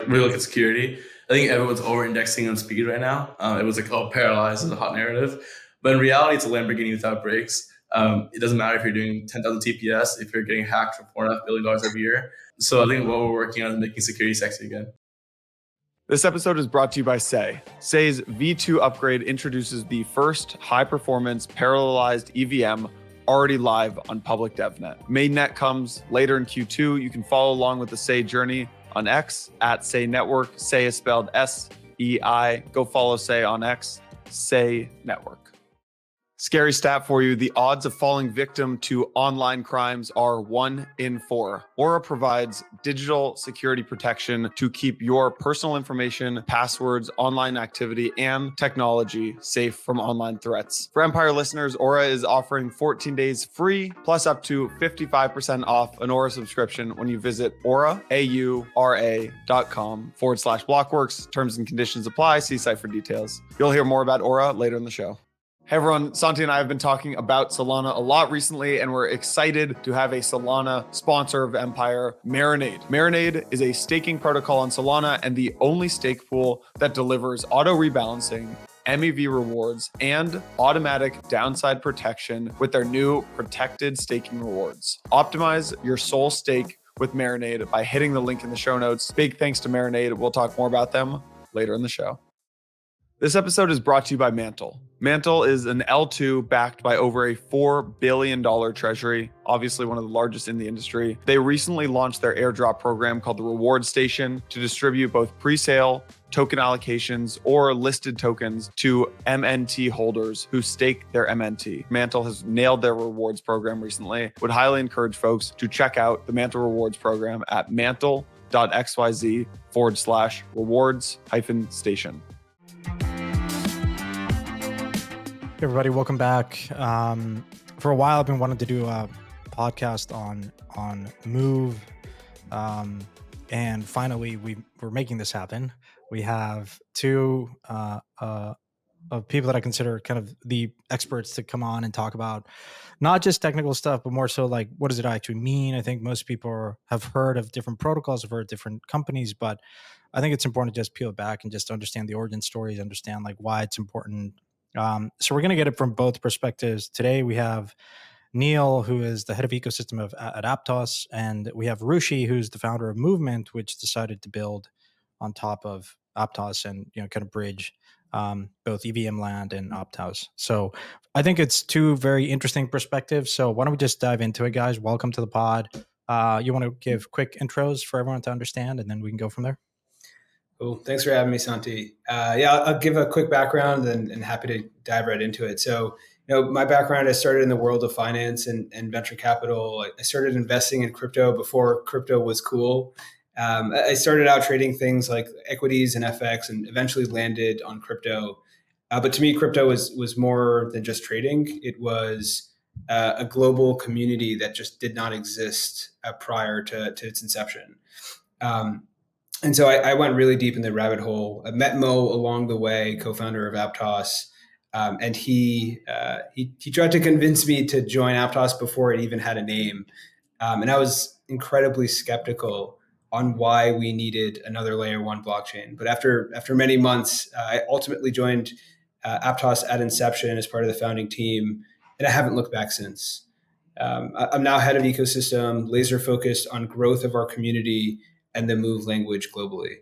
really look at security. I think everyone's over-indexing on speed right now. It was like, oh, paralyzed is a hot narrative. But in reality, it's a Lamborghini without brakes. It doesn't matter if you're doing 10,000 TPS, if you're getting hacked for $4.5 billion every year. So I think what we're working on is making security sexy again. This episode is brought to you by Sei. Sei's V2 upgrade introduces the first high-performance parallelized EVM already live on public devnet. Mainnet comes later in Q2. You can follow along with the Sei journey on X at Sei Network. Sei is spelled S-E-I. Go follow Sei on X, Sei Network. Scary stat for you. The odds of falling victim to online crimes are 1 in 4. Aura provides digital security protection to keep your personal information, passwords, online activity, and technology safe from online threats. For Empire listeners, Aura is offering 14 days free, plus up to 55% off an Aura subscription when you visit aura.com/Blockworks. Terms and conditions apply. See site for details. You'll hear more about Aura later in the show. Hey everyone, Santi and I have been talking about Solana a lot recently, and we're excited to have a Solana sponsor of Empire, Marinade. Marinade is a staking protocol on Solana and the only stake pool that delivers auto rebalancing, MEV rewards, and automatic downside protection with their new protected staking rewards. Optimize your Sol stake with Marinade by hitting the link in the show notes. Big thanks to Marinade. We'll talk more about them later in the show. This episode is brought to you by Mantle. Mantle is an L2 backed by over a $4 billion treasury, obviously one of the largest in the industry. They recently launched their airdrop program called the Reward Station to distribute both pre-sale, token allocations, or listed tokens to MNT holders who stake their MNT. Mantle has nailed their rewards program recently. Would highly encourage folks to check out the Mantle Rewards program at mantle.xyz/rewards-station. Hey everybody, welcome back. For a while, I've been wanting to do a podcast on Move, and finally, we're making this happen. We have two of people that I consider kind of the experts to come on and talk about not just technical stuff, but more so like what does it actually mean. I think most people have heard of different protocols, have heard of different companies, but I think it's important to just peel it back and just understand the origin stories, understand like why it's important. So we're going to get it from both perspectives. Today we have Neil, who is the head of ecosystem at Aptos, and we have Rushi, who's the founder of Movement, which decided to build on top of Aptos and kind of bridge both EVM land and Aptos. So I think it's two very interesting perspectives. So why don't we just dive into it, guys? Welcome to the pod. You want to give quick intros for everyone to understand, and then we can go from there. Cool. Thanks for having me, Santi. I'll give a quick background and happy to dive right into it. So, my background, I started in the world of finance and venture capital. I started investing in crypto before crypto was cool. I started out trading things like equities and FX and eventually landed on crypto. But to me, crypto was more than just trading. It was a global community that just did not exist prior to its inception. And so I went really deep in the rabbit hole. I met Mo along the way, co-founder of Aptos, and he tried to convince me to join Aptos before it even had a name. And I was incredibly skeptical on why we needed another layer one blockchain. But after many months, I ultimately joined Aptos at inception as part of the founding team, and I haven't looked back since. I'm now head of ecosystem, laser focused on growth of our community and the Move language globally.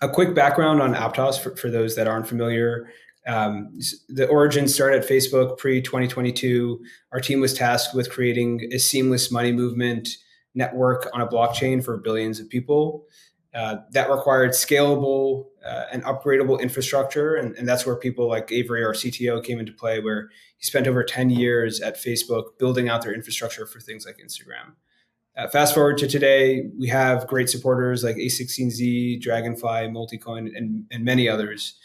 A quick background on Aptos for those that aren't familiar. The origin started at Facebook pre-2022. Our team was tasked with creating a seamless money movement network on a blockchain for billions of people. That required scalable and upgradable infrastructure. And that's where people like Avery, our CTO, came into play, where he spent over 10 years at Facebook building out their infrastructure for things like Instagram. Fast forward to today, we have great supporters like A16Z, Dragonfly, Multicoin, and many others.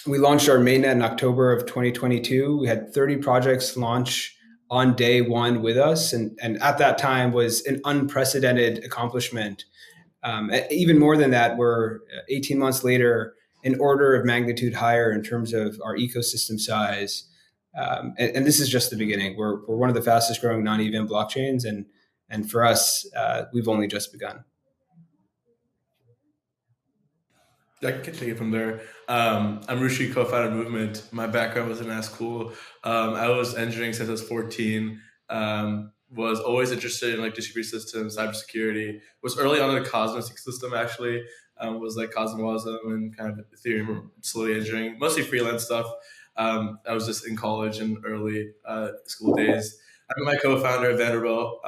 We launched our mainnet in October of 2022. We had 30 projects launch on day one with us. And at that time was an unprecedented accomplishment. Even more than that, we're 18 months later, an order of magnitude higher in terms of our ecosystem size. And this is just the beginning. We're one of the fastest growing non-EVM blockchains. And for us, we've only just begun. I can take it from there. I'm Rushi, co-founder of Movement. My background wasn't as cool. I was engineering since I was 14. Was always interested in like distributed systems, cybersecurity. Was early on in the Cosmos ecosystem actually. Was like Cosmosm and kind of Ethereum slowly engineering, mostly freelance stuff. I was just in college and early school days. I'm my co-founder of Vanderbilt,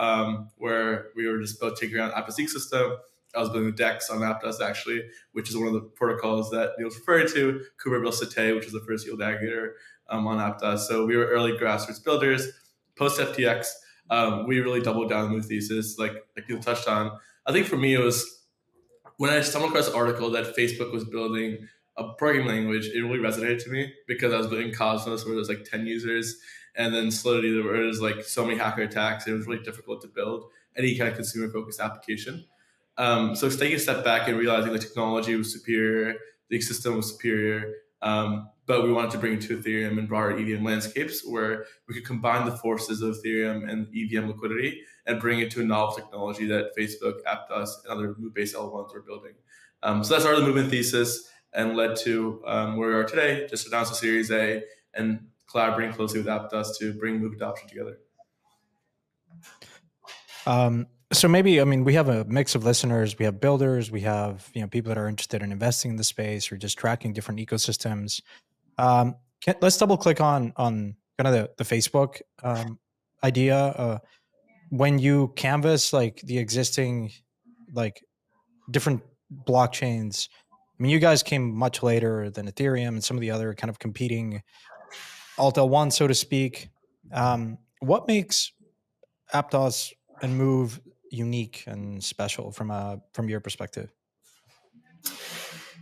where we were just both taking around Aptos ecosystem. I was building DEX on Aptos actually, which is one of the protocols that Neil's referring to, Kuber built Sate, which is the first yield aggregator on Aptos. So we were early grassroots builders. Post FTX, we really doubled down on the Move thesis, like Neil touched on. I think for me, it was when I stumbled across an article that Facebook was building a programming language, it really resonated to me because I was building Cosmos where there's like 10 users. And then slowly there was like so many hacker attacks. It was really difficult to build any kind of consumer focused application. So taking a step back and realizing the technology was superior, the system was superior, but we wanted to bring it to Ethereum and broader EVM landscapes where we could combine the forces of Ethereum and EVM liquidity and bring it to a novel technology that Facebook, Aptos, and other Move-based L1s were building. So that's our movement thesis and led to where we are today. Just announced a Series A and collaborating closely with Aptos to bring Move adoption together. So maybe, I mean, we have a mix of listeners. We have builders. We have people that are interested in investing in the space or just tracking different ecosystems. Let's double click on kind of the Facebook idea. When you canvas like the existing like different blockchains, I mean, you guys came much later than Ethereum and some of the other kind of competing Alt L1, so to speak. What makes Aptos and Move unique and special from your perspective?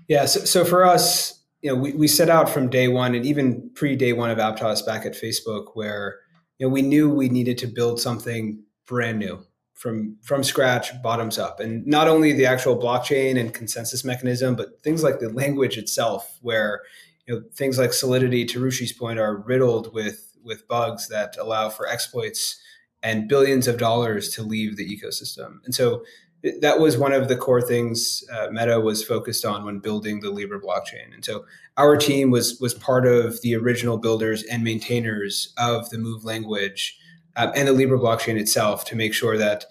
Yeah. So for us, we set out from day one and even pre day one of Aptos back at Facebook, where we knew we needed to build something brand new from scratch, bottoms up, and not only the actual blockchain and consensus mechanism, but things like the language itself, where things like Solidity, to Rushi's point, are riddled with bugs that allow for exploits and billions of dollars to leave the ecosystem. And so that was one of the core things Meta was focused on when building the Libra blockchain. And so our team was part of the original builders and maintainers of the Move language and the Libra blockchain itself to make sure that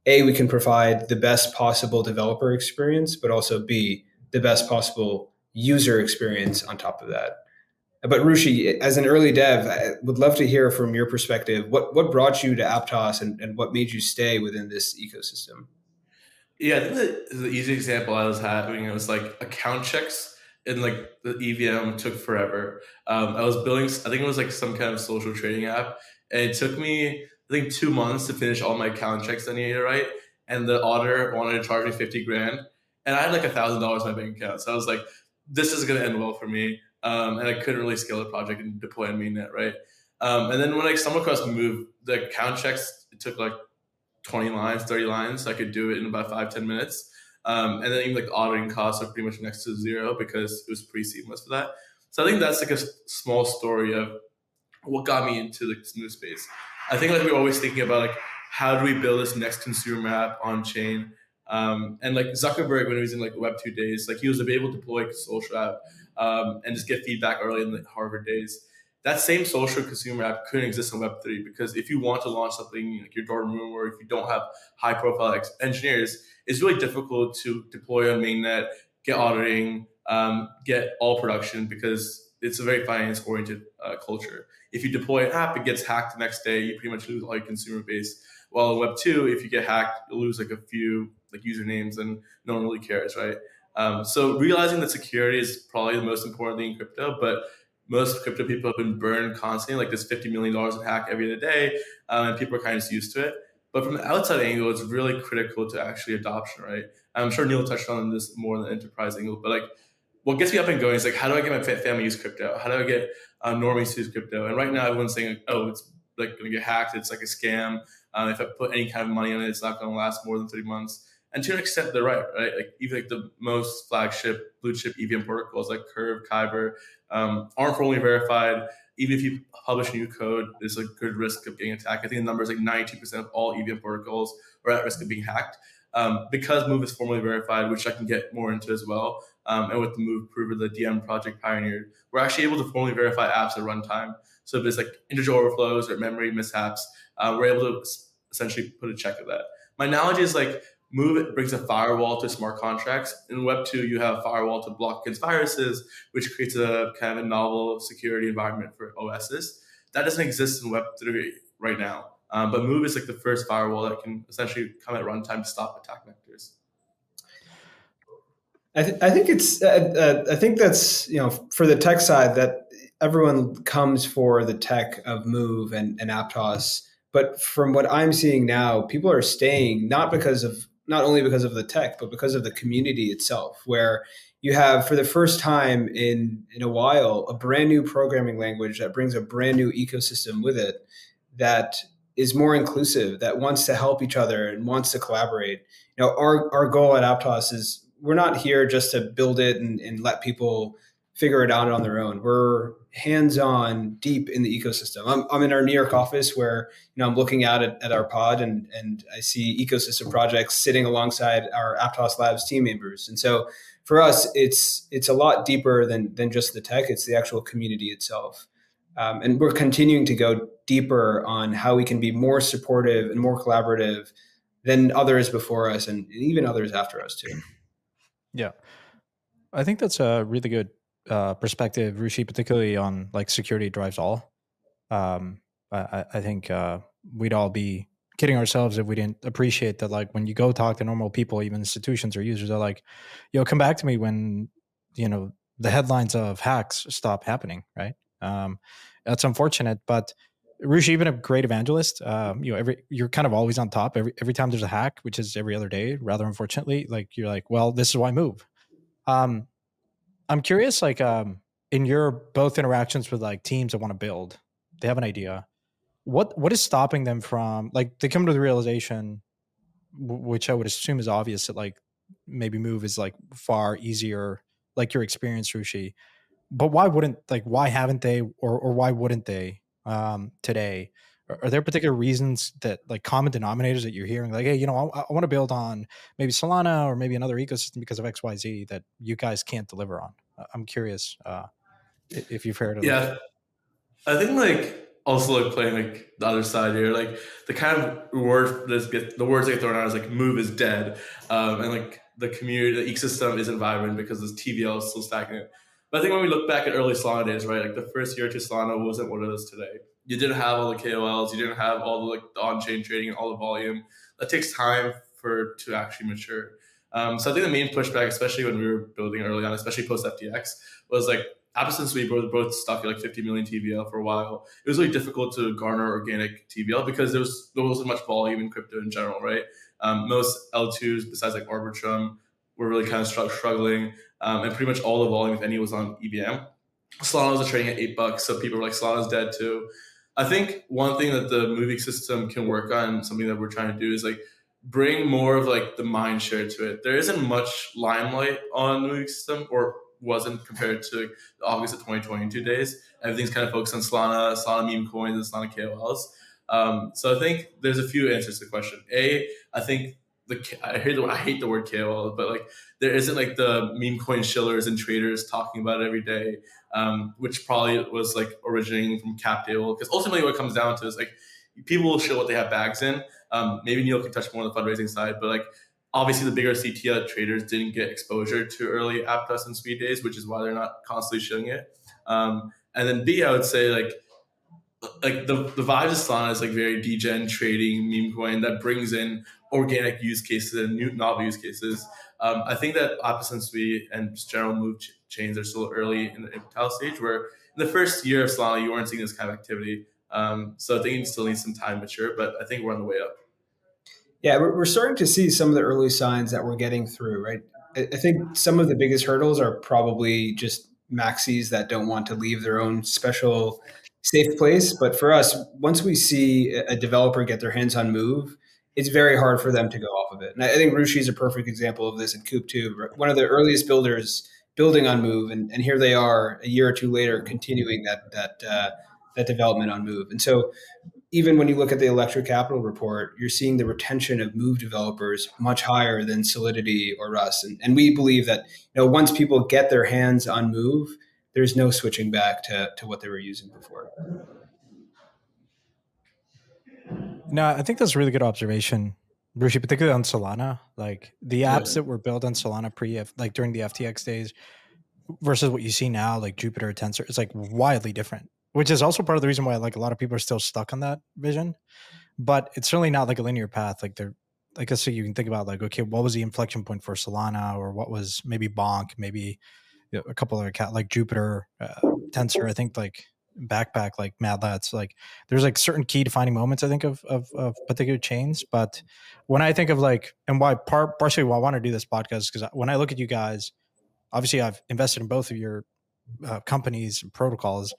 A, we can provide the best possible developer experience, but also B, the best possible user experience on top of that. But Rushi, as an early dev, I would love to hear from your perspective, what brought you to Aptos and what made you stay within this ecosystem? Yeah, I think the easy example I was having, it was like account checks and like the EVM took forever. I was building, I think it was like some kind of social trading app, and it took me, I think, 2 months to finish all my account checks I needed to write. And the auditor wanted to charge me 50 grand, and I had like $1,000 in my bank account. So I was like, this is going to end well for me. And I couldn't really scale the project and deploy on mainnet, right? And then when I stumbled across Move, the account checks, it took like 20 lines, 30 lines. So I could do it in about 5-10 minutes. And then even like the auditing costs are pretty much next to zero because it was pretty seamless for that. So I think that's like a small story of what got me into the smooth space. I think like we're always thinking about like how do we build this next consumer app on chain. And like Zuckerberg, when he was in like Web 2 days, like he was able to deploy like a social app and just get feedback early in the Harvard days. That same social consumer app couldn't exist in Web3 because if you want to launch something like your dorm room or if you don't have high profile engineers, it's really difficult to deploy on mainnet, get auditing, get all production because it's a very finance oriented culture. If you deploy an app, it gets hacked the next day, you pretty much lose all your consumer base. While in Web2, if you get hacked, you'll lose like a few like usernames and no one really cares, right? So realizing that security is probably the most important thing in crypto, but most crypto people have been burned constantly, like this $50 million in hack every other day, and people are kind of just used to it. But from the outside angle, it's really critical to actually adoption, right? I'm sure Neil touched on this more in the enterprise angle, but like what gets me up and going is like, how do I get my family use crypto? How do I get normies to use crypto? And right now, everyone's saying, like, oh, it's like going to get hacked. It's like a scam. If I put any kind of money on it, it's not going to last more than 3 months. And to an extent, they're right? Like even like the most flagship blue chip EVM protocols like Curve, Kyber aren't fully verified. Even if you publish new code, there's a good risk of getting attacked. I think the number is like 92% of all EVM protocols are at risk of being hacked. Because Move is formally verified, which I can get more into as well, and with the Move prover, the DM project pioneered, we're actually able to formally verify apps at runtime. So if there's like integer overflows or memory mishaps, we're able to essentially put a check of that. My analogy is like Move brings a firewall to smart contracts. In Web 2, you have firewall to block against viruses, which creates a kind of a novel security environment for OSs. That doesn't exist in Web 3 right now. But Move is like the first firewall that can essentially come at runtime to stop attack vectors. I think it's I think that's, for the tech side, that everyone comes for the tech of Move and Aptos, but from what I'm seeing now, people are staying not only because of the tech, but because of the community itself, where you have, for the first time in a while, a brand new programming language that brings a brand new ecosystem with it, that is more inclusive, that wants to help each other and wants to collaborate. Our goal at Aptos is, we're not here just to build it and let people figure it out on their own. We're hands-on, deep in the ecosystem. I'm in our New York office, where I'm looking out at our pod, and I see ecosystem projects sitting alongside our Aptos Labs team members. And so for us, it's a lot deeper than just the tech. It's the actual community itself. And we're continuing to go deeper on how we can be more supportive and more collaborative than others before us, and even others after us too. Yeah, I think that's a really good perspective, Rushi, particularly on like security drives all. I think we'd all be kidding ourselves if we didn't appreciate that. Like when you go talk to normal people, even institutions or users, are like, "Yo, come back to me when the headlines of hacks stop happening." Right? That's unfortunate, but Rushi, you've been a great evangelist. You're kind of always on top. Every time there's a hack, which is every other day, rather unfortunately, like you're like, well, this is why I move. Um, I'm curious, like, in your both interactions with like teams that want to build, they have an idea. What is stopping them from, like, they come to the realization, which I would assume is obvious, that like maybe move is like far easier, like your experience, Rushi. But why haven't they, or why wouldn't they today? Are there particular reasons, that like common denominators that you're hearing, like, hey, I want to build on maybe Solana or maybe another ecosystem because of XYZ that you guys can't deliver on? I'm curious if you've heard of that. Yeah, I think like also like playing like the other side here, like the kind of the words that get thrown out is like Move is dead, and like the community, the ecosystem isn't vibrant because this TVL is still stagnant. But I think when we look back at early Solana days, right, like the first year to Solana wasn't what it is today. You didn't have all the KOLs, you didn't have all the like the on-chain trading and all the volume. That takes time to actually mature. So I think the main pushback, especially when we were building early on, especially post FTX, was like ever since we were both stuck at like 50 million TVL for a while, it was really difficult to garner organic TVL because there wasn't much volume in crypto in general, right? Most L2s, besides like Arbitrum, were really kind of struggling, and pretty much all the volume, if any, was on EVM. Solana was trading at $8, so people were like, Solana's dead too. I think one thing that the moving system can work on, something that we're trying to do, is like bring more of like the mind share to it. There isn't much limelight on the moving system, or wasn't, compared to the August of 2022 days. Everything's kind of focused on Solana meme coins, and Solana KOLs. So I think there's a few answers to the question. I think I hate the word KOL, but like there isn't like the meme coin shillers and traders talking about it every day, which probably was like originating from cap table. Because ultimately, what it comes down to is like people will show what they have bags in. Maybe Neil can touch more on the fundraising side, but like obviously the bigger CTL traders didn't get exposure to early Aptos and Speed days, which is why they're not constantly showing it. And then B, I would say like the vibes of Solana is like very degen trading meme coin that brings in organic use cases and new novel use cases. I think that Aptos and Speed and just general move chains are still early in the infantile stage, where in the first year of Solana you weren't seeing this kind of activity. So I think it still needs some time to mature, but I think we're on the way up. Yeah, we're starting to see some of the early signs that we're getting through, right? I think some of the biggest hurdles are probably just maxis that don't want to leave their own special safe place. But for us, once we see a developer get their hands on Move, it's very hard for them to go off of it. And I think Rushi is a perfect example of this in Coop too. One of the earliest builders building on Move, and here they are a year or two later continuing that development on Move. And so even when you look at the Electric Capital report, you're seeing the retention of Move developers much higher than Solidity or Rust. And we believe that once people get their hands on Move, there's no switching back to what they were using before. No, I think that's a really good observation, Rushi, particularly on Solana. Like the apps that were built on Solana like during the FTX days versus what you see now, like Jupyter Tensor, it's like wildly different, which is also part of the reason why like a lot of people are still stuck on that vision. But it's certainly not like a linear path. Like they're, I guess, so you can think about like, okay, what was the inflection point for Solana, or what was maybe Bonk, maybe a couple other like Jupyter, Tensor. I think like Backpack, like Madlats. Like there's like certain key defining moments I think of particular chains. But when I think of like, and why partially why I want to do this podcast, because when I look at you guys, obviously I've invested in both of your companies and protocols.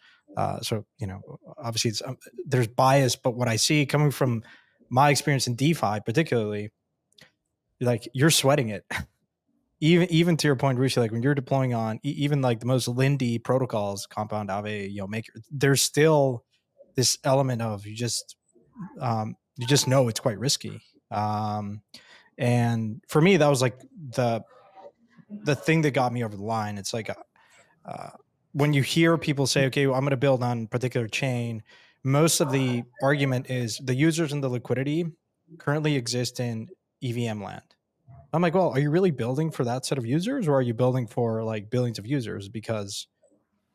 So obviously it's there's bias, but what I see coming from my experience in DeFi, particularly, like you're sweating it. even to your point, Rushi, like when you're deploying on even like the most Lindy protocols, Compound, Aave, Maker, there's still this element of you just know it's quite risky. And for me, that was like the thing that got me over the line. It's like when you hear people say, okay, well, I'm going to build on particular chain, most of the argument is the users and the liquidity currently exist in EVM land. I'm like, well, are you really building for that set of users, or are you building for like billions of users? Because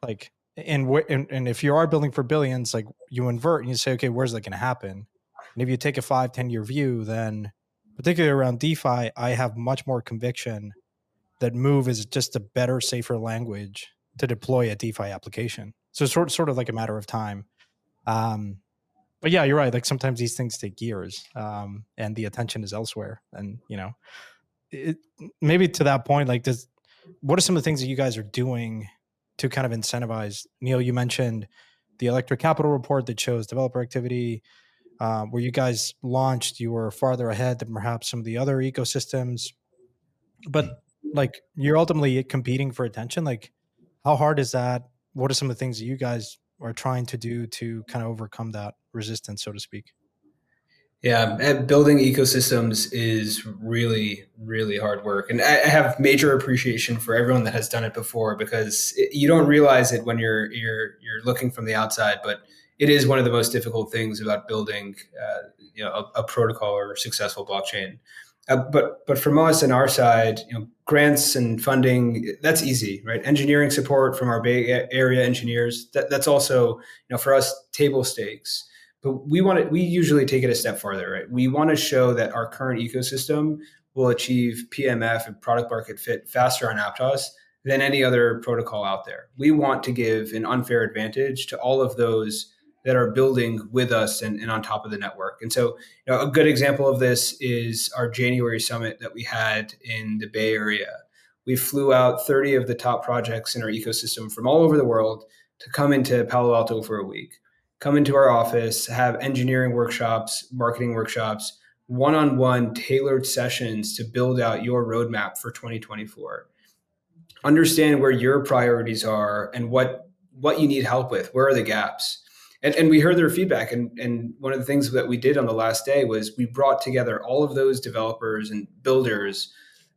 like, and if you are building for billions, like you invert and you say, okay, where's that going to happen? And if you take a 5-10 year view, then particularly around DeFi, I have much more conviction that Move is just a better, safer language to deploy a DeFi application. So sort of like a matter of time. But yeah, you're right. Like sometimes these things take years, and the attention is elsewhere. And maybe to that point, like what are some of the things that you guys are doing to kind of incentivize? Neil, you mentioned the Electric Capital report that shows developer activity. Where you guys launched, you were farther ahead than perhaps some of the other ecosystems. But like you're ultimately competing for attention. Like how hard is that? What are some of the things that you guys are trying to do to kind of overcome that resistance, so to speak? Yeah, building ecosystems is really, really hard work. And I have major appreciation for everyone that has done it before, because you don't realize it when you're looking from the outside, but it is one of the most difficult things about building a protocol or a successful blockchain. But from us and our side, grants and funding, that's easy, right? Engineering support from our Bay Area engineers, that's also for us table stakes. But we usually take it a step farther, right? We want to show that our current ecosystem will achieve PMF and product market fit faster on Aptos than any other protocol out there. We want to give an unfair advantage to all of those that are building with us and on top of the network. And so a good example of this is our January summit that we had in the Bay Area. We flew out 30 of the top projects in our ecosystem from all over the world to come into Palo Alto for a week. Come into our office, have engineering workshops, marketing workshops, one-on-one tailored sessions to build out your roadmap for 2024. Understand where your priorities are and what you need help with. Where are the gaps? And we heard their feedback. And one of the things that we did on the last day was we brought together all of those developers and builders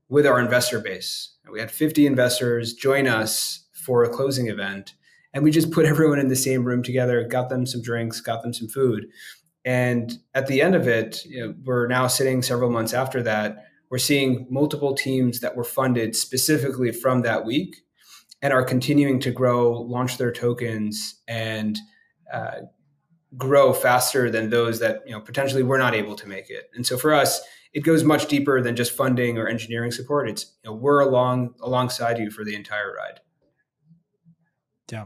with our investor base. We had 50 investors join us for a closing event. And we just put everyone in the same room together, got them some drinks, got them some food. And at the end of it, we're now sitting several months after that, we're seeing multiple teams that were funded specifically from that week and are continuing to grow, launch their tokens, and grow faster than those that potentially were not able to make it. And so for us, it goes much deeper than just funding or engineering support. It's we're alongside you for the entire ride. Yeah.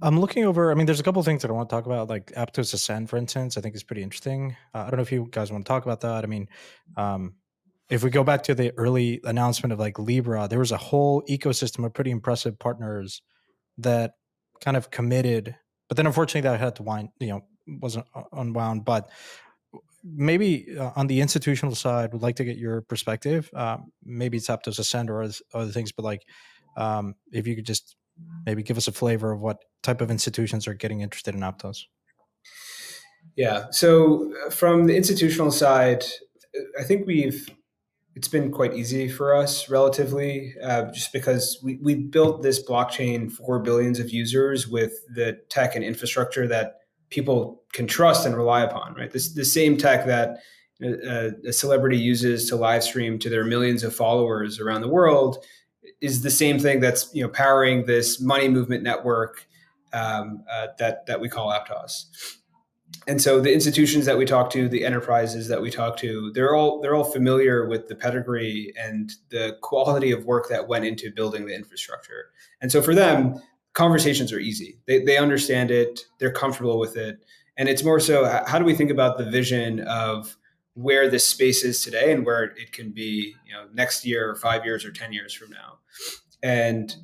I'm looking over. I mean, there's a couple of things that I want to talk about, like Aptos Ascend, for instance. I think is pretty interesting. I don't know if you guys want to talk about that. I mean, if we go back to the early announcement of like Libra, there was a whole ecosystem of pretty impressive partners that kind of committed, but then unfortunately that had to wasn't unwound. But maybe on the institutional side, would like to get your perspective. Maybe it's Aptos Ascend or other things, but like if you could just maybe give us a flavor of what type of institutions are getting interested in Aptos. Yeah. So from the institutional side, I think it's been quite easy for us relatively, just because we built this blockchain for billions of users with the tech and infrastructure that people can trust and rely upon, right? The same tech that a celebrity uses to live stream to their millions of followers around the world is the same thing that's powering this money movement network that we call Aptos. And so the institutions that we talk to, the enterprises that we talk to, they're all familiar with the pedigree and the quality of work that went into building the infrastructure. And so for them, conversations are easy. They understand it, they're comfortable with it, and it's more so how do we think about the vision of where this space is today and where it can be, next year or 5 years or 10 years from now. And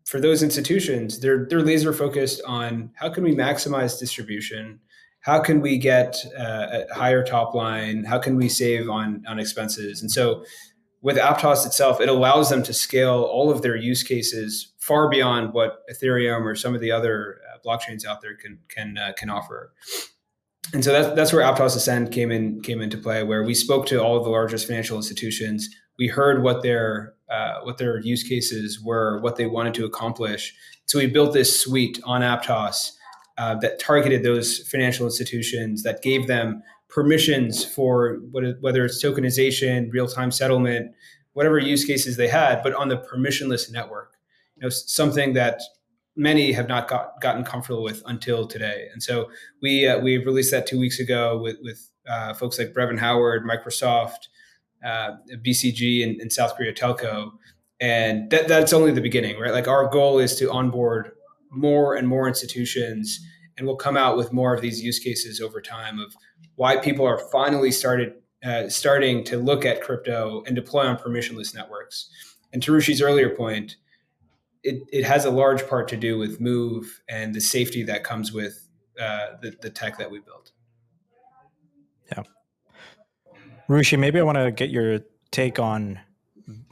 for those institutions, they're laser focused on how can we maximize distribution, how can we get a higher top line, how can we save on expenses. And so with Aptos itself, it allows them to scale all of their use cases far beyond what Ethereum or some of the other blockchains out there can offer. And so that's where Aptos Ascend came into play, where we spoke to all of the largest financial institutions. We heard what their use cases were, what they wanted to accomplish. So we built this suite on Aptos that targeted those financial institutions, that gave them permissions for whether it's tokenization, real-time settlement, whatever use cases they had, but on the permissionless network. Something that many have not gotten comfortable with until today. And so we released that 2 weeks ago with folks like Brevin Howard, Microsoft, BCG, and South Korea Telco. And that's only the beginning, right? Like our goal is to onboard more and more institutions, and we'll come out with more of these use cases over time of why people are finally starting to look at crypto and deploy on permissionless networks. And to Rushi's earlier point, it has a large part to do with Move and the safety that comes with the tech that we built. Yeah. Rushi, maybe I want to get your take on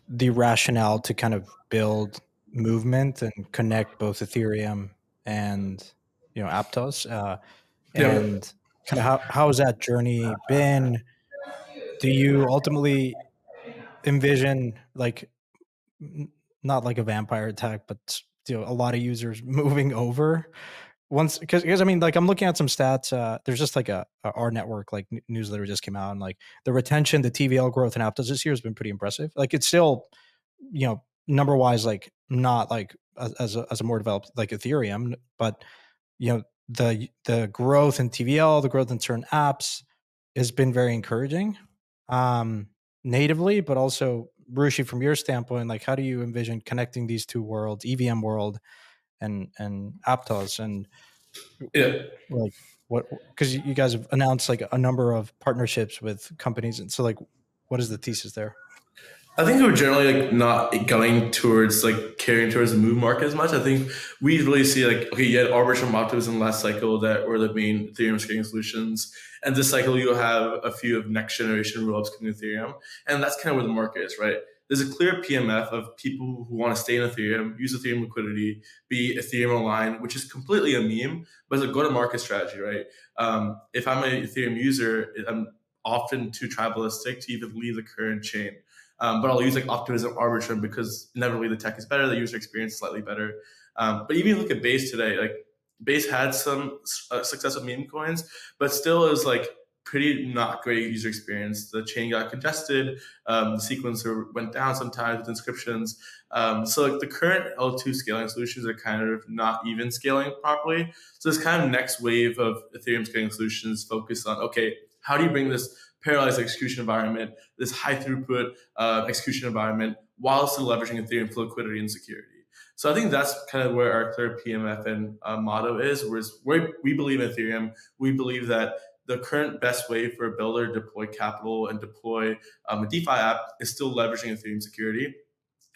the rationale to kind of build movement and connect both Ethereum and Aptos, and kind of how has that journey been? Do you ultimately envision not like a vampire attack, but a lot of users moving over once? Because I mean, like I'm looking at some stats. There's just like our network newsletter just came out, and like the retention, the TVL growth in Aptos this year has been pretty impressive. Like it's still number wise, like not like as a more developed like Ethereum, but the growth in TVL, the growth in certain apps has been very encouraging, natively, but also Rushi, from your standpoint, like how do you envision connecting these two worlds, EVM world and Aptos, and like what? Because you guys have announced like a number of partnerships with companies, and so like, what is the thesis there? I think we're generally like not going towards like carrying towards the move market as much. I think we really see like, okay, you had Arbitrum Optimism last cycle that were the main Ethereum scaling solutions. And this cycle you'll have a few of next generation rollups coming to Ethereum. And that's kind of where the market is, right? There's a clear PMF of people who want to stay in Ethereum, use Ethereum liquidity, be Ethereum aligned, which is completely a meme, but it's a go-to-market strategy, right? If I'm an Ethereum user, I'm often too tribalistic to even leave the current chain. But I'll use like Optimism, Arbitrum, because inevitably the tech is better, the user experience is slightly better. But even look at Base today, like Base had some success with meme coins, but still is like pretty not great user experience. The chain got congested, the sequencer went down sometimes with inscriptions. So like the current L2 scaling solutions are kind of not even scaling properly. So this kind of next wave of Ethereum scaling solutions focus on, okay, how do you bring this parallelized execution environment, this high throughput execution environment, while still leveraging Ethereum for liquidity and security? So I think that's kind of where our clear PMF and motto is. Where we believe in Ethereum, we believe that the current best way for a builder to deploy capital and deploy a DeFi app is still leveraging Ethereum security.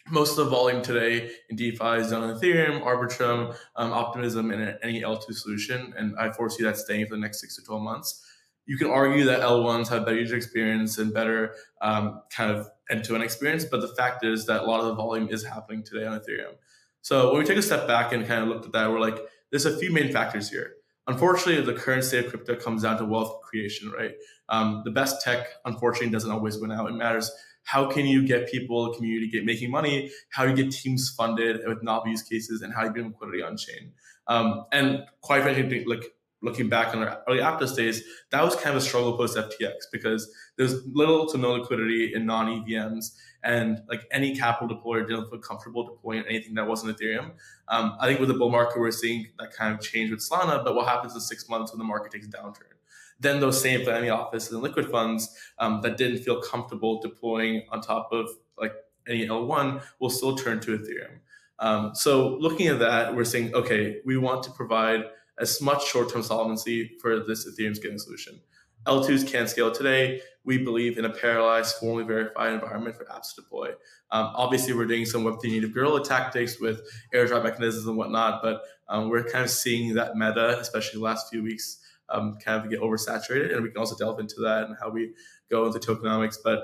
Most of the volume today in DeFi is done on Ethereum, Arbitrum, Optimism, and any L2 solution. And I foresee that staying for the next 6 to 12 months. You can argue that L1s have better user experience and better kind of end-to-end experience, but the fact is that a lot of the volume is happening today on Ethereum. So when we take a step back and kind of looked at that, we're like, there's a few main factors here. unfortunately, the current state of crypto comes down to wealth creation, right? The best tech, unfortunately, doesn't always win out. It matters how can you get people, the community, making money, how you get teams funded with novel use cases, and how you build liquidity on chain. And quite frankly, like looking back on our early Aptos days, that was kind of a struggle post FTX because there's little to no liquidity in non-EVMs, and like any capital deployer didn't feel comfortable deploying anything that wasn't Ethereum. I think with the bull market, we're seeing that kind of change with Solana, but what happens in 6 months when the market takes a downturn? Then those same family offices and liquid funds that didn't feel comfortable deploying on top of like any L1 will still turn to Ethereum. So looking at that, we're saying, okay, we want to provide as much short-term solvency for this Ethereum scaling solution. L2s can't scale today. We believe in a parallelized, formally verified environment for apps to deploy. Obviously, we're doing some Web3 native guerrilla tactics with airdrop mechanisms and whatnot, but we're kind of seeing that meta, especially the last few weeks, kind of get oversaturated. And we can also delve into that and how we go into tokenomics. But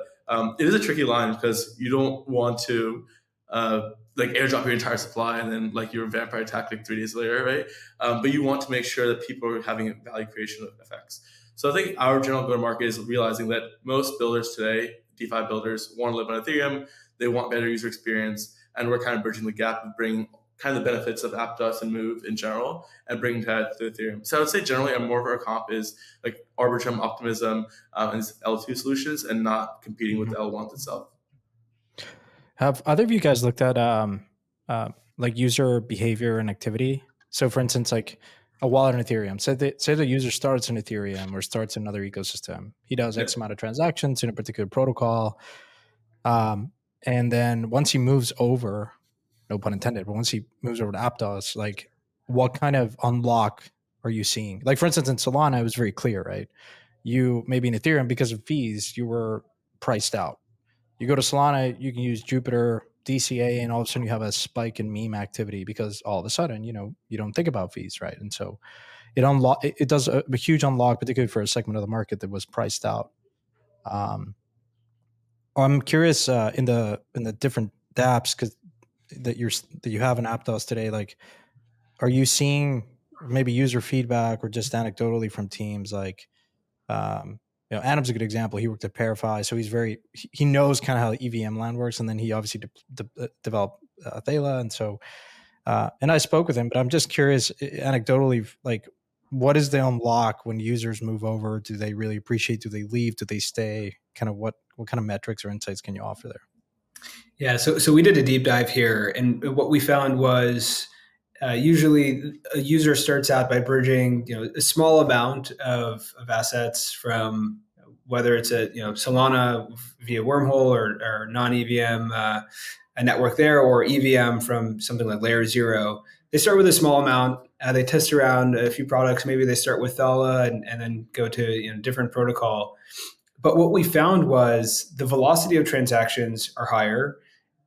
it is a tricky line because you don't want to like airdrop your entire supply and then like your vampire tactic 3 days later, right? But you want to make sure that people are having value creation effects. So I think our general go-to-market is realizing that most builders today, DeFi builders, want to live on Ethereum. They want better user experience, and we're kind of bridging the gap and bringing kind of the benefits of Aptos and Move in general and bringing that to Ethereum. So I would say generally, more of our comp is like Arbitrum, Optimism, and L2 solutions, and not competing with the L1 itself. Have either of you guys looked at like user behavior and activity? So, for instance, like a wallet in Ethereum. Say the user starts in Ethereum or starts in another ecosystem. He does X amount of transactions in a particular protocol, and then once he moves over, no pun intended, but once he moves over to Aptos, like what kind of unlock are you seeing? Like for instance, in Solana, it was very clear, right? You maybe in Ethereum because of fees, you were priced out. You go to Solana, you can use Jupiter, DCA, and all of a sudden you have a spike in meme activity because all of a sudden, you don't think about fees, right? And so it does a huge unlock, particularly for a segment of the market that was priced out. I'm curious in the different dApps that you have in Aptos today, like are you seeing maybe user feedback or just anecdotally from teams like Adam's a good example. He worked at Parify, so he knows kind of how the EVM land works, and then he obviously developed Thela, and so and I spoke with him, but I'm just curious anecdotally, like what is the unlock when users move over? Do they really appreciate? Do they leave? Do they stay? Kind of what kind of metrics or insights can you offer there? Yeah, so we did a deep dive here, and what we found was usually a user starts out by bridging, a small amount of assets from whether it's a Solana via wormhole or non-EVM a network there, or EVM from something like Layer 0. They start with a small amount. They test around a few products. Maybe they start with Thela and then go to different protocol. But what we found was the velocity of transactions are higher,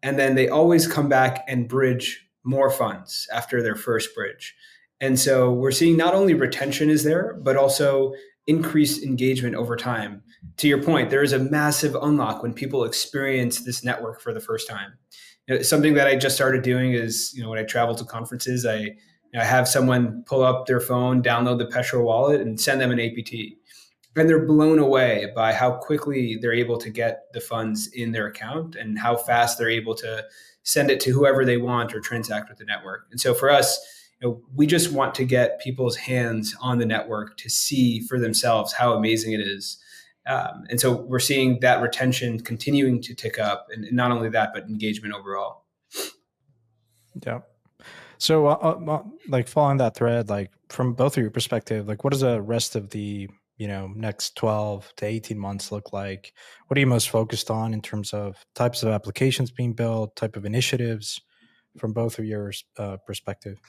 and then they always come back and bridge more funds after their first bridge. And so we're seeing not only retention is there, but also increased engagement over time. To your point, there is a massive unlock when people experience this network for the first time. Something that I just started doing is, when I travel to conferences, I have someone pull up their phone, download the Petra wallet, and send them an APT. And they're blown away by how quickly they're able to get the funds in their account and how fast they're able to send it to whoever they want or transact with the network. And so for us, we just want to get people's hands on the network to see for themselves how amazing it is. And so we're seeing that retention continuing to tick up, and not only that, but engagement overall. Yeah. So like following that thread, like from both of your perspective, like what does the rest of the next 12 to 18 months look like? What are you most focused on in terms of types of applications being built, type of initiatives from both of your perspective?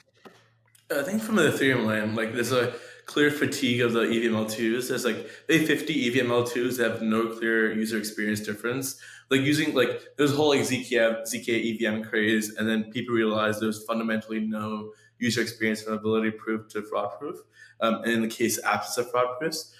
I think from the Ethereum land, like there's a clear fatigue of the EVM-L2s. There's like they 50 EVM-L2s that have no clear user experience difference. Like using there's a whole ZK EVM craze, and then people realize there's fundamentally no user experience from ability proof to fraud proof. And in the case apps of fraud proofs.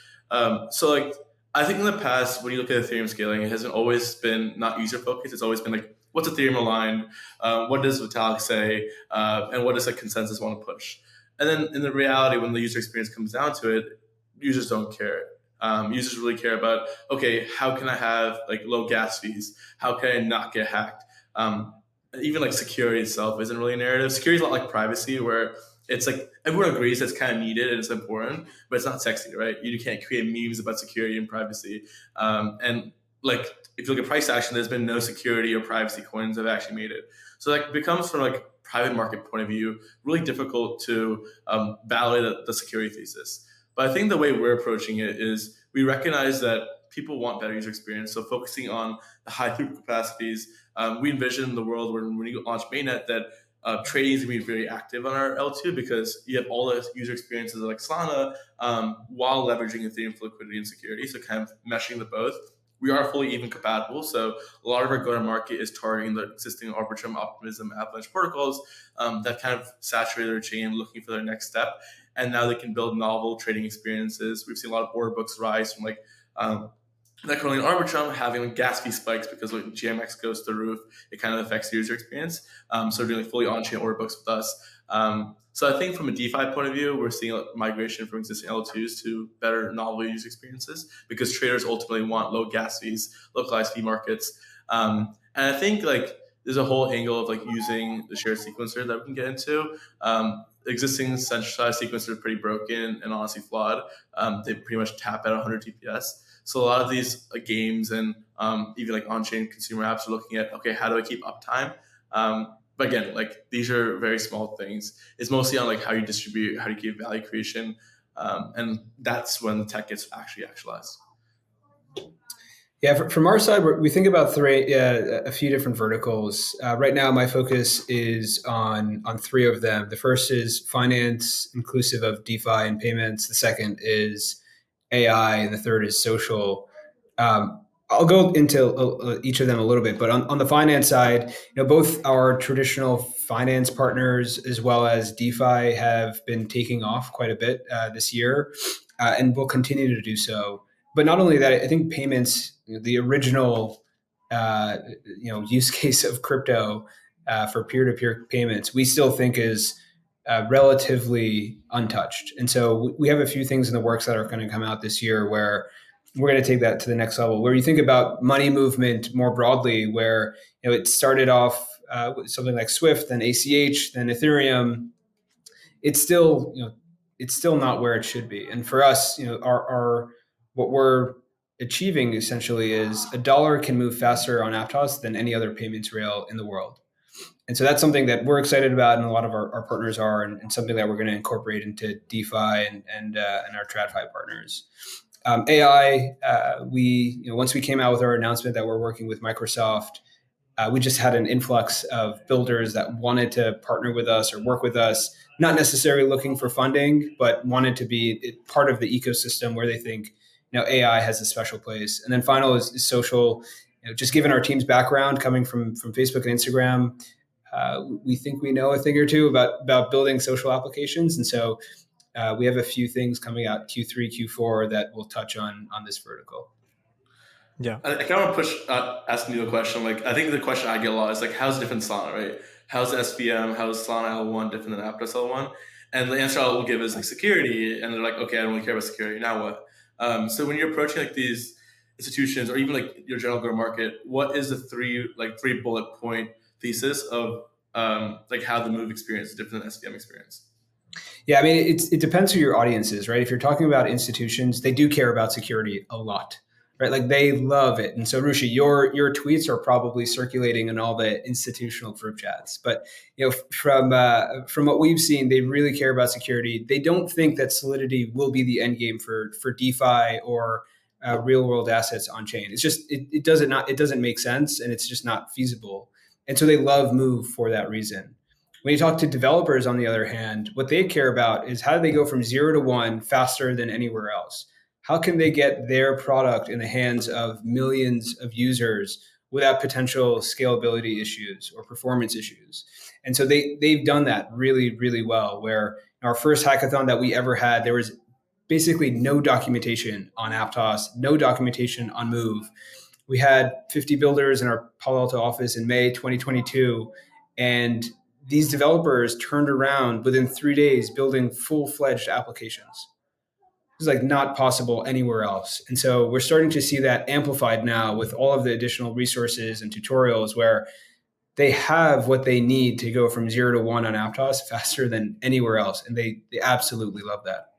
So I think in the past, when you look at Ethereum scaling, it hasn't always been not user focused. It's always been like, what's Ethereum aligned? What does Vitalik say? And what does consensus want to push? And then in the reality, when the user experience comes down to it, users don't care. Users really care about, okay, how can I have like low gas fees? How can I not get hacked? Even like security itself isn't really a narrative. Security is not like privacy, where it's like everyone agrees that's kind of needed and it's important, but it's not sexy, right? You can't create memes about security and privacy. And like if you look at price action, there's been no security or privacy coins that have actually made it. So like it becomes from like private market point of view really difficult to validate the security thesis. But I think the way we're approaching it is we recognize that people want better user experience. So focusing on the high throughput capacities, we envision the world where when you launch mainnet that trading is going to be very active on our L2 because you have all the user experiences like Solana while leveraging Ethereum for liquidity and security. So kind of meshing the both. We are fully even compatible. So a lot of our go-to-market is targeting the existing Arbitrum, Optimism, Avalanche protocols that kind of saturate their chain, looking for their next step. And now they can build novel trading experiences. We've seen a lot of order books rise from like Harounian Arbitrum having like gas fee spikes because when GMX goes to the roof, it kind of affects the user experience. So we're doing fully on-chain order books with us. So I think from a DeFi point of view, we're seeing a migration from existing L2s to better novel user experiences because traders ultimately want low gas fees, localized fee markets. And I think like there's a whole angle of like using the shared sequencer that we can get into. Existing centralized sequencers are pretty broken and honestly flawed. They pretty much tap at 100 TPS. So a lot of these games and even like on-chain consumer apps are looking at, okay, how do I keep uptime? But again, like these are very small things. It's mostly on like how you distribute, how do you keep value creation, and that's when the tech gets actually actualized. Yeah, from our side, we think about a few different verticals. Right now, my focus is on three of them. The first is finance, inclusive of DeFi and payments. The second is AI, and the third is social. I'll go into each of them a little bit, but on the finance side, both our traditional finance partners as well as DeFi have been taking off quite a bit this year, and will continue to do so. But not only that, I think payments, the original use case of crypto for peer-to-peer payments, we still think is relatively untouched. And so we have a few things in the works that are going to come out this year where we're going to take that to the next level. Where you think about money movement more broadly, where it started off with something like Swift, then ACH, then Ethereum. It's still not where it should be. And for us, our what we're achieving essentially is a dollar can move faster on Aptos than any other payments rail in the world. And so that's something that we're excited about, and a lot of our partners are, and something that we're going to incorporate into DeFi and our TradFi partners. AI, once we came out with our announcement that we're working with Microsoft, we just had an influx of builders that wanted to partner with us or work with us, not necessarily looking for funding, but wanted to be part of the ecosystem where they think AI has a special place. And then final is social. Just given our team's background coming from Facebook and Instagram, we think we know a thing or two about building social applications. And so we have a few things coming out Q3, Q4 that will touch on this vertical. Yeah. I kind of want to push asking you a question. Like, I think the question I get a lot is like, how's different Solana, right? How's SVM, how's Solana L1 different than Aptos L1? And the answer I will give is like security. And they're like, okay, I don't really care about security. Now what? So when you're approaching like these institutions or even like your general go-to-market, what is the three bullet point thesis of like how the move experience is different than SVM experience? Yeah, I mean, it depends who your audience is, right? If you're talking about institutions, they do care about security a lot, right? Like they love it. And so, Rushi, your tweets are probably circulating in all the institutional group chats. But from what we've seen, they really care about security. They don't think that Solidity will be the end game for DeFi or real world assets on chain. It's just it doesn't make sense, and it's just not feasible. And so they love Move for that reason. When you talk to developers, on the other hand, what they care about is how do they go from 0 to 1 faster than anywhere else? How can they get their product in the hands of millions of users without potential scalability issues or performance issues? And so they've done that really, really well, where our first hackathon that we ever had, there was basically no documentation on Aptos, no documentation on Move. We had 50 builders in our Palo Alto office in May 2022, and these developers turned around within 3 days building full-fledged applications. It's like not possible anywhere else. And so we're starting to see that amplified now with all of the additional resources and tutorials where they have what they need to go from 0 to 1 on Aptos faster than anywhere else. And they absolutely love that.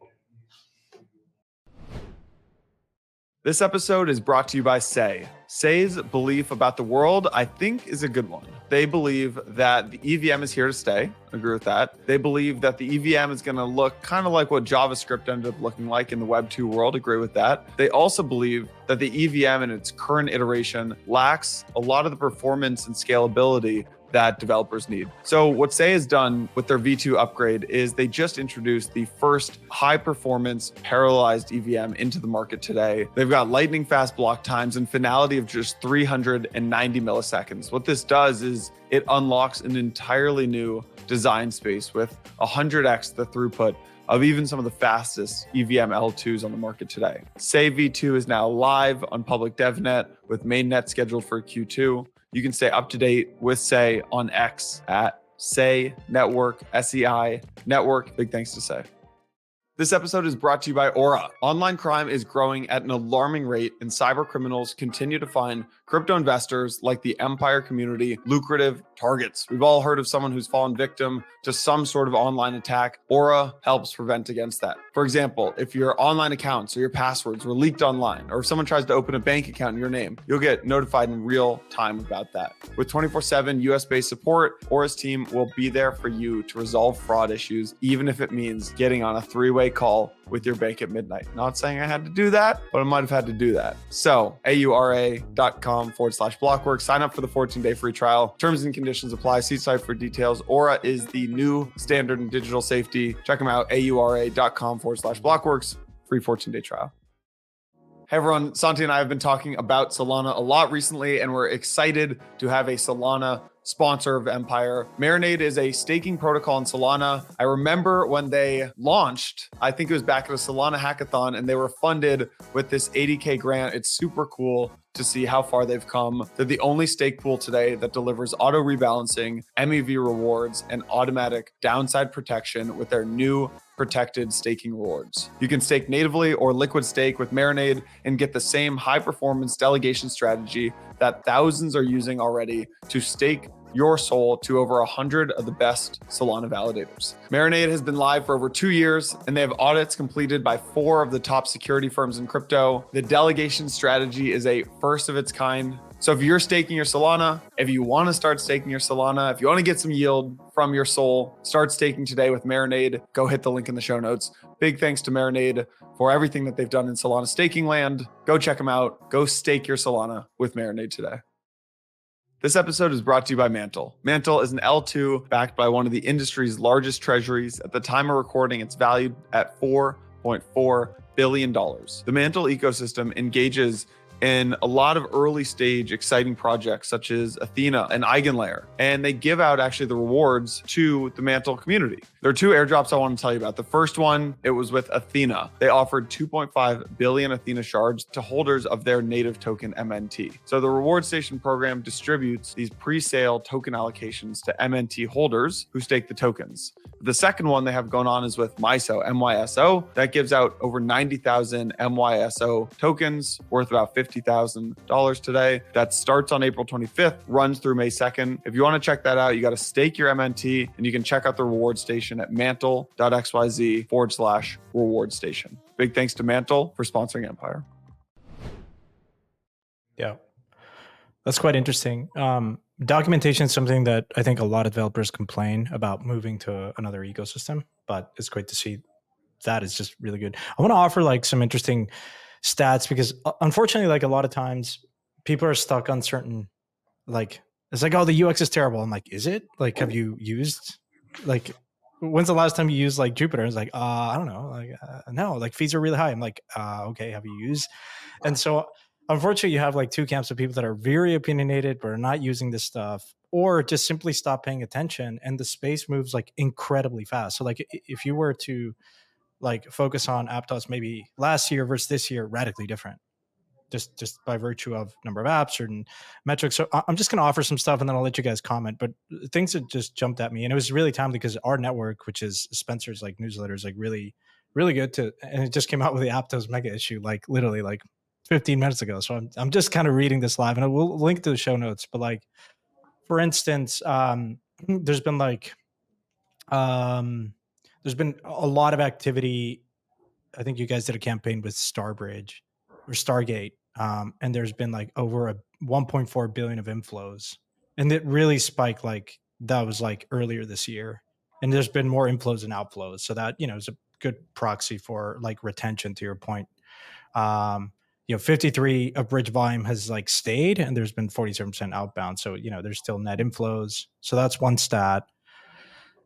This episode is brought to you by Sei. Sei's belief about the world, I think, is a good one. They believe that the EVM is here to stay. I agree with that. They believe that the EVM is going to look kind of like what JavaScript ended up looking like in the Web 2 world. Agree with that. They also believe that the EVM in its current iteration lacks a lot of the performance and scalability that developers need. So what Sei has done with their V2 upgrade is they just introduced the first high performance parallelized EVM into the market today. They've got lightning fast block times and finality of just 390 milliseconds. What this does is it unlocks an entirely new design space with 100x the throughput of even some of the fastest EVM L2s on the market today. Sei V2 is now live on public devnet with mainnet scheduled for Q2. You can stay up to date with Sei on X at Sei Network, SEI Network. Big thanks to Sei. This episode is brought to you by Aura. Online crime is growing at an alarming rate, and cyber criminals continue to find crypto investors like the Empire community lucrative targets. We've all heard of someone who's fallen victim to some sort of online attack. Aura helps prevent against that. For example, if your online accounts or your passwords were leaked online, or if someone tries to open a bank account in your name, you'll get notified in real time about that. With 24/7 US-based support, Aura's team will be there for you to resolve fraud issues, even if it means getting on a three-way call with your bank at midnight. Not saying I had to do that, but I might have had to do that. So aura.com/blockwork. Sign up for the 14-day free trial. Terms and conditions apply. See site for details. Aura is the new standard in digital safety. Check them out. aura.com/blockworks. Free 14-day trial. Hey everyone, Santi and I have been talking about Solana a lot recently, and we're excited to have a Solana sponsor of Empire. Marinade is a staking protocol in Solana. I remember when they launched, I think it was back at a Solana hackathon, and they were funded with this 80K grant. It's super cool to see how far they've come. They're the only stake pool today that delivers auto rebalancing, MEV rewards, and automatic downside protection with their new protected staking rewards. You can stake natively or liquid stake with Marinade and get the same high performance delegation strategy that thousands are using already to stake your soul to over 100 of the best Solana validators. Marinade has been live for over 2 years, and they have audits completed by 4 of the top security firms in crypto. The delegation strategy is a first of its kind. So if you're staking your Solana, if you want to start staking your Solana, if you want to get some yield from your soul, start staking today with Marinade. Go hit the link in the show notes. Big thanks to Marinade for everything that they've done in Solana staking land. Go check them out. Go stake your Solana with Marinade today. This episode is brought to you by Mantle. Mantle is an L2 backed by one of the industry's largest treasuries. At the time of recording, it's valued at $4.4 billion. The Mantle ecosystem engages in a lot of early stage exciting projects such as Athena and Eigenlayer, and they give out actually the rewards to the Mantle community. There are 2 airdrops I want to tell you about. The first one, it was with Athena. They offered 2.5 billion Athena shards to holders of their native token MNT. So the reward station program distributes these pre-sale token allocations to MNT holders who stake the tokens. The second one they have going on is with MISO, MYSO. That gives out over 90,000 MYSO tokens worth about $50,000 today. That starts on April 25th, runs through May 2nd. If you want to check that out, you got to stake your MNT, and you can check out the reward station at mantle.xyz/reward station. Big thanks to Mantle for sponsoring Empire. Yeah, that's quite interesting. Documentation is something that I think a lot of developers complain about moving to another ecosystem, but it's great to see that is just really good. I want to offer like some interesting stats because unfortunately, like a lot of times people are stuck on certain, like, it's like, oh, the UX is terrible. I'm like, is it? Like, have you used, like, when's the last time you used like Jupyter? It's like, I don't know. Like, no, like fees are really high. I'm like, okay, have you used? And so unfortunately, you have like 2 camps of people that are very opinionated, but are not using this stuff, or just simply stop paying attention. And the space moves like incredibly fast. So like if you were to like focus on Aptos maybe last year versus this year, radically different. just by virtue of number of apps, certain metrics. So I'm just going to offer some stuff and then I'll let you guys comment. But things that just jumped at me, and it was really timely because our network, which is Spencer's like newsletter, is like really, really good to, and it just came out with the Aptos mega issue, like literally like 15 minutes ago. So I'm just kind of reading this live, and I will link to the show notes. But like, for instance, there's been like, there's been a lot of activity. I think you guys did a campaign with Starbridge or Stargate, and there's been like over a 1.4 billion of inflows, and it really spiked like that was like earlier this year, and there's been more inflows and outflows, so that is a good proxy for like retention. To your point, 53 of bridge volume has like stayed, and there's been 47% outbound, so there's still net inflows. So that's one stat.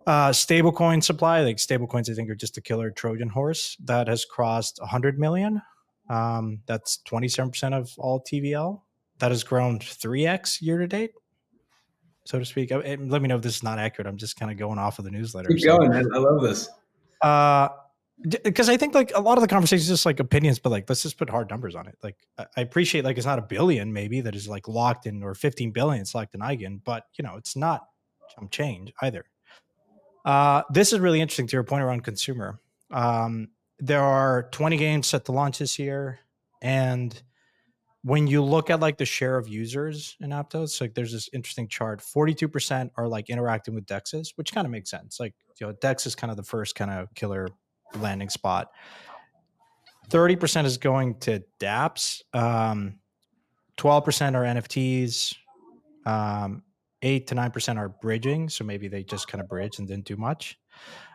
Stablecoin supply, like stablecoins, I think are just a killer Trojan horse that has crossed 100 million. That's 27% of all TVL. That has grown 3x year to date, so to speak. Let me know if this is not accurate. I'm just kind of going off of the newsletter. Keep going, man. I love this. Because I think like a lot of the conversation is just like opinions, but like let's just put hard numbers on it. Like I appreciate like it's not a billion maybe that is like locked in, or 15 billion it's locked in eigen, but it's not chump change either. This is really interesting to your point around consumer. There are 20 games set to launch this year, and when you look at like the share of users in Aptos, like there's this interesting chart. 42% are like interacting with dexes, which kind of makes sense. Like dex is kind of the first kind of killer landing spot. 30% is going to dApps. 12% are NFTs. 8 to 9% are bridging, so maybe they just kind of bridge and didn't do much,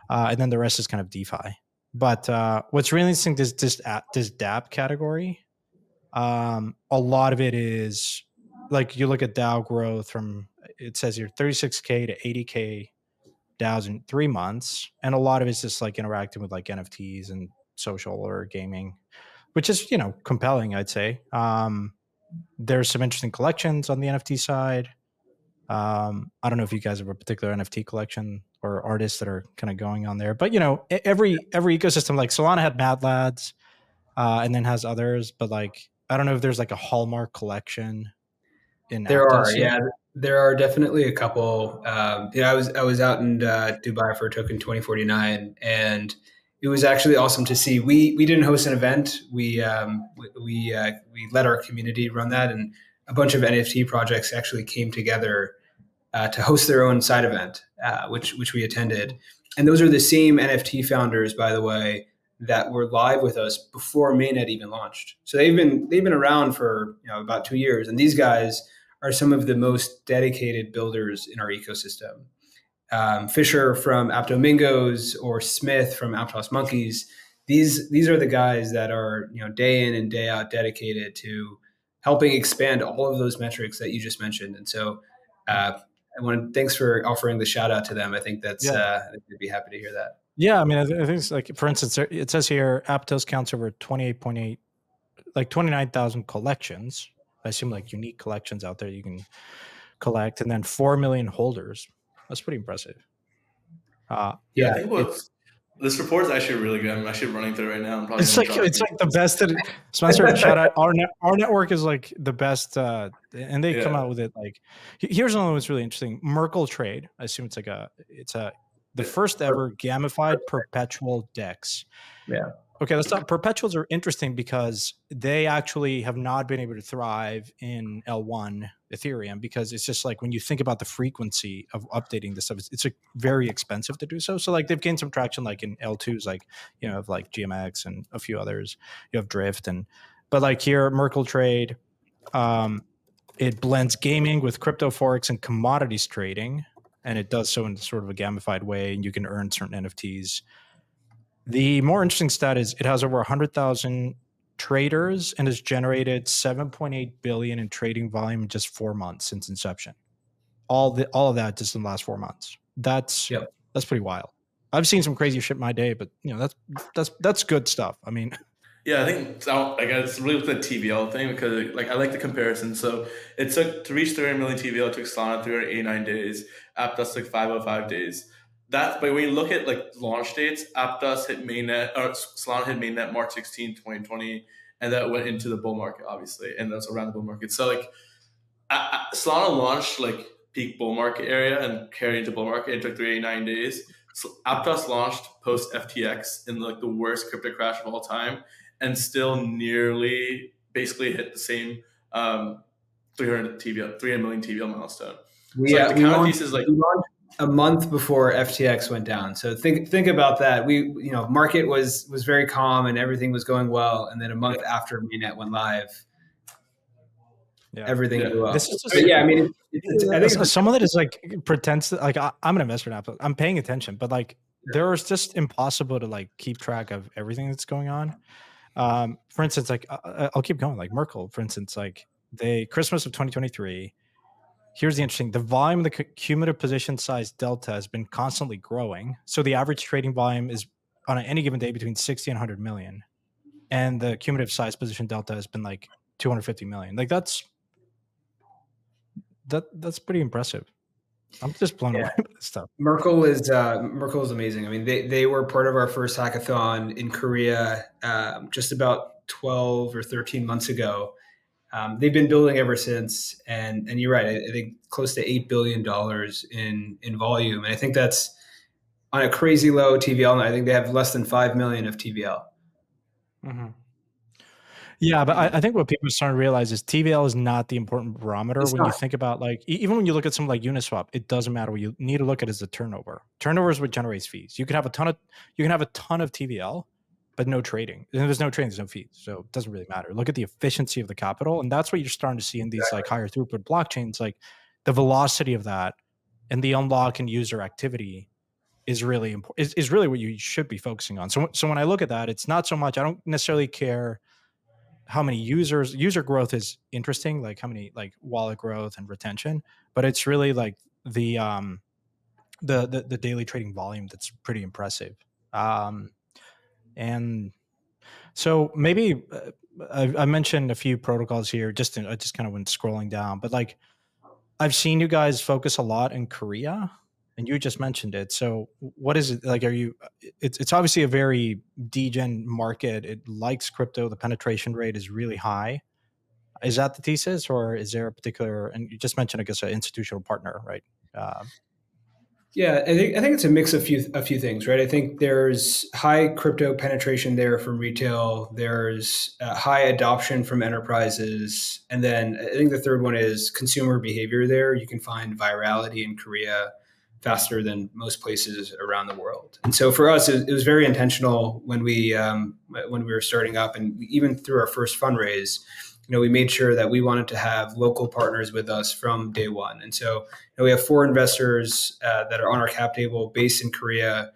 and then the rest is kind of DeFi. But what's really interesting is this dApp category. A lot of it is like you look at DAO growth from, it says here 36K to 80K DAOs in 3 months, and a lot of it's just like interacting with like NFTs and social or gaming, which is compelling, I'd say. There's some interesting collections on the NFT side. I don't know if you guys have a particular NFT collection or artists that are kind of going on there, but every ecosystem, like Solana had Mad Lads, and then has others, but like I don't know if there's like a hallmark collection in There are, Aptos yet. yeah, there are definitely a couple. I was out in Dubai for Token 2049, and it was actually awesome to see. We didn't host an event. We let our community run that, and a bunch of NFT projects actually came together to host their own side event, which we attended. And those are the same NFT founders, by the way, that were live with us before Mainnet even launched. So they've been around for about 2 years, and these guys are some of the most dedicated builders in our ecosystem. Fisher from Aptomingos or Smith from Aptos Monkeys. These are the guys that are day in and day out dedicated to helping expand all of those metrics that you just mentioned. And so, thanks for offering the shout out to them. I think that's I'd be happy to hear that. Yeah, I mean, I think it's like, for instance, it says here Aptos counts over 28.8, like 29,000 collections. I assume like unique collections out there you can collect, and then 4 million holders. That's pretty impressive. I think this report is actually really good. I'm actually running through it right now. I'm probably it's like the best. Spencer, shout out our network is like the best, and they come out with it. Like, here's another one that's really interesting. Merkle Trade. I assume it's the first ever gamified perpetual DEX. Yeah. Okay, let's talk. Perpetuals are interesting because they actually have not been able to thrive in L1 Ethereum, because it's just like when you think about the frequency of updating this stuff, it's like very expensive to do so. So like they've gained some traction like in L2s, like of like GMX and a few others. You have Drift, but like here Merkle Trade, it blends gaming with crypto forex and commodities trading, and it does so in sort of a gamified way, and you can earn certain NFTs. The more interesting stat is it has over 100,000 traders and has generated 7.8 billion in trading volume in just 4 months since inception. All of that just in the last 4 months. That's pretty wild. I've seen some crazy shit in my day, but that's good stuff. I mean, yeah, I think it's really with the TVL thing, because like I like the comparison. So it took to reach 300 million TVL, it took Solana 389 days. Aptos took 505 days. But when you look at like launch dates, Aptos hit mainnet, or Solana hit mainnet March 16, 2020, and that went into the bull market, obviously, and that's around the bull market. So like Solana launched like peak bull market area and carried into bull market. It took 389 days. So Aptos launched post FTX in like the worst crypto crash of all time, and still nearly basically hit the same 300 million TVL milestone. So like the counter thesis is like we launched a month before FTX went down. So think about that. Market was very calm and everything was going well, and then a month after mainnet went live, everything blew up. This is just, I think some of it is like pretends to, like I'm an investor now, I'm paying attention, but like it's just impossible to like keep track of everything that's going on. For instance, like I'll keep going. Like Merkle, for instance, like Christmas of 2023. Here's the interesting: the volume, the cumulative position size delta has been constantly growing. So the average trading volume is on any given day between 60 and 100 million, and the cumulative size position delta has been like 250 million. Like that's pretty impressive. I'm just blown away by this stuff. Merkle is amazing. I mean, they were part of our first hackathon in Korea just about 12 or 13 months ago. They've been building ever since, and you're right. I think close to $8 billion in volume, and I think that's on a crazy low TVL. I think they have less than 5 million of TVL. Mm-hmm. Yeah, but I think what people are starting to realize is TVL is not the important barometer when you think about like even when you look at something like Uniswap, it doesn't matter. What you need to look at is the turnover. Turnover is what generates fees. You can have a ton of TVL, but no trading. And if there's no trading, there's no fees. So it doesn't really matter. Look at the efficiency of the capital, and that's what you're starting to see in these like higher throughput blockchains. Like the velocity of that and the unlock and user activity is really important. Is really what you should be focusing on. So when I look at that, it's not so much. I don't necessarily care how many user growth is interesting, like how many like wallet growth and retention, but it's really like the daily trading volume that's pretty impressive. And so maybe I mentioned a few protocols here. I just kind of went scrolling down, but like I've seen you guys focus a lot in Korea, and you just mentioned it. So what is it like? It's obviously a very degen market. It likes crypto. The penetration rate is really high. Is that the thesis, or is there a particular? And you just mentioned, I guess, an institutional partner, right? Yeah, I think it's a mix of a few things, right? I think there's high crypto penetration there from retail. There's high adoption from enterprises, and then I think the third one is consumer behavior. There, you can find virality in Korea faster than most places around the world. And so for us, it was very intentional when we were starting up, and even through our first fundraise. We made sure that we wanted to have local partners with us from day one. And so we have 4 investors that are on our cap table based in Korea.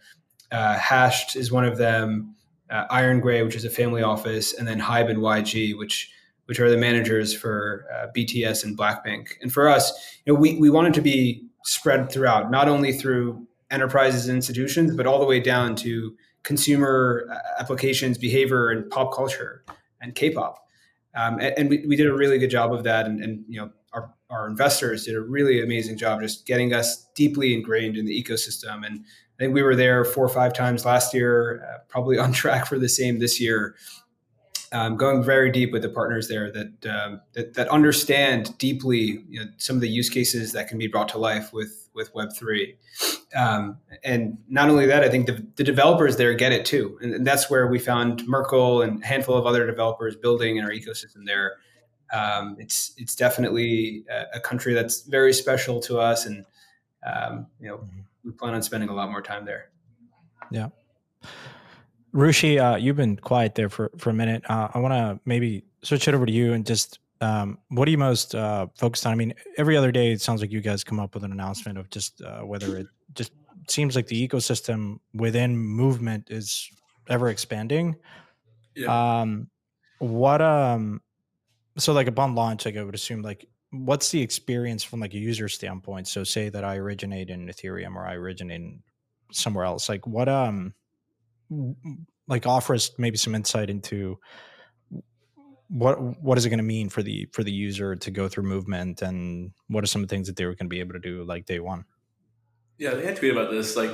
Hashed is one of them, Iron Gray, which is a family office, and then Hybe and YG, which are the managers for BTS and Blackpink. And for us, we wanted to be spread throughout, not only through enterprises and institutions, but all the way down to consumer applications, behavior, and pop culture and K-pop. And we did a really good job of that, and our investors did a really amazing job just getting us deeply ingrained in the ecosystem. And I think we were there 4 or 5 times last year, probably on track for the same this year. Going very deep with the partners there that understand deeply some of the use cases that can be brought to life with Web3. And not only that, I think the developers there get it too. And that's where we found Merkle and a handful of other developers building in our ecosystem there. It's definitely a country that's very special to us. And, we plan on spending a lot more time there. Yeah. Rushi, you've been quiet there for a minute. I want to maybe switch it over to you and just what are you most focused on? I mean, every other day, it sounds like you guys come up with an announcement of just whether it just seems like the ecosystem within movement is ever expanding. Yeah. So like upon launch, like I would assume, like what's the experience from like a user standpoint? So say that I originate in Ethereum or I originate in somewhere else. Like what like offer us maybe some insight into what is it going to mean for the user to go through movement, and what are some of the things that they were going to be able to do like day one? Yeah, I think I tweeted about this. Like,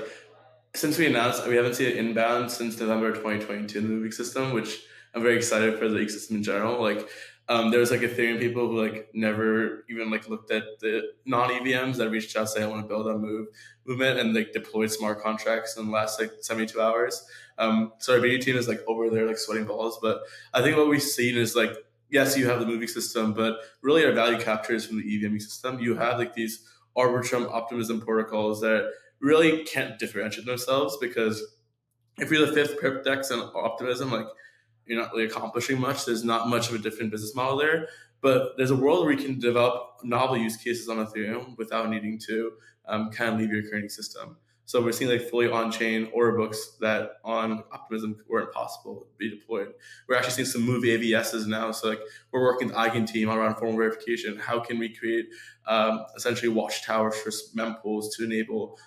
since we announced, we haven't seen it inbound since November 2022 in the moving system, which I'm very excited for the ecosystem in general. Like, there was like Ethereum people who like never even like looked at the non-EVMs that reached out saying I want to build a movement and like deployed smart contracts in the last like 72 hours. So our BD team is like over there like sweating balls. But I think what we've seen is like, yes, you have the moving system, but really our value capture is from the EVM system. You have like these Arbitrum optimism protocols that really can't differentiate themselves, because if you're the fifth cryptex and optimism, like you're not really accomplishing much. There's not much of a different business model there. But there's a world where you can develop novel use cases on Ethereum without needing to kind of leave your current system. So we're seeing like fully on-chain order books that on Optimism weren't possible to be deployed. We're actually seeing some move AVSs now. So like we're working with the Eigen team around formal verification. How can we create essentially watchtowers for mempools to enable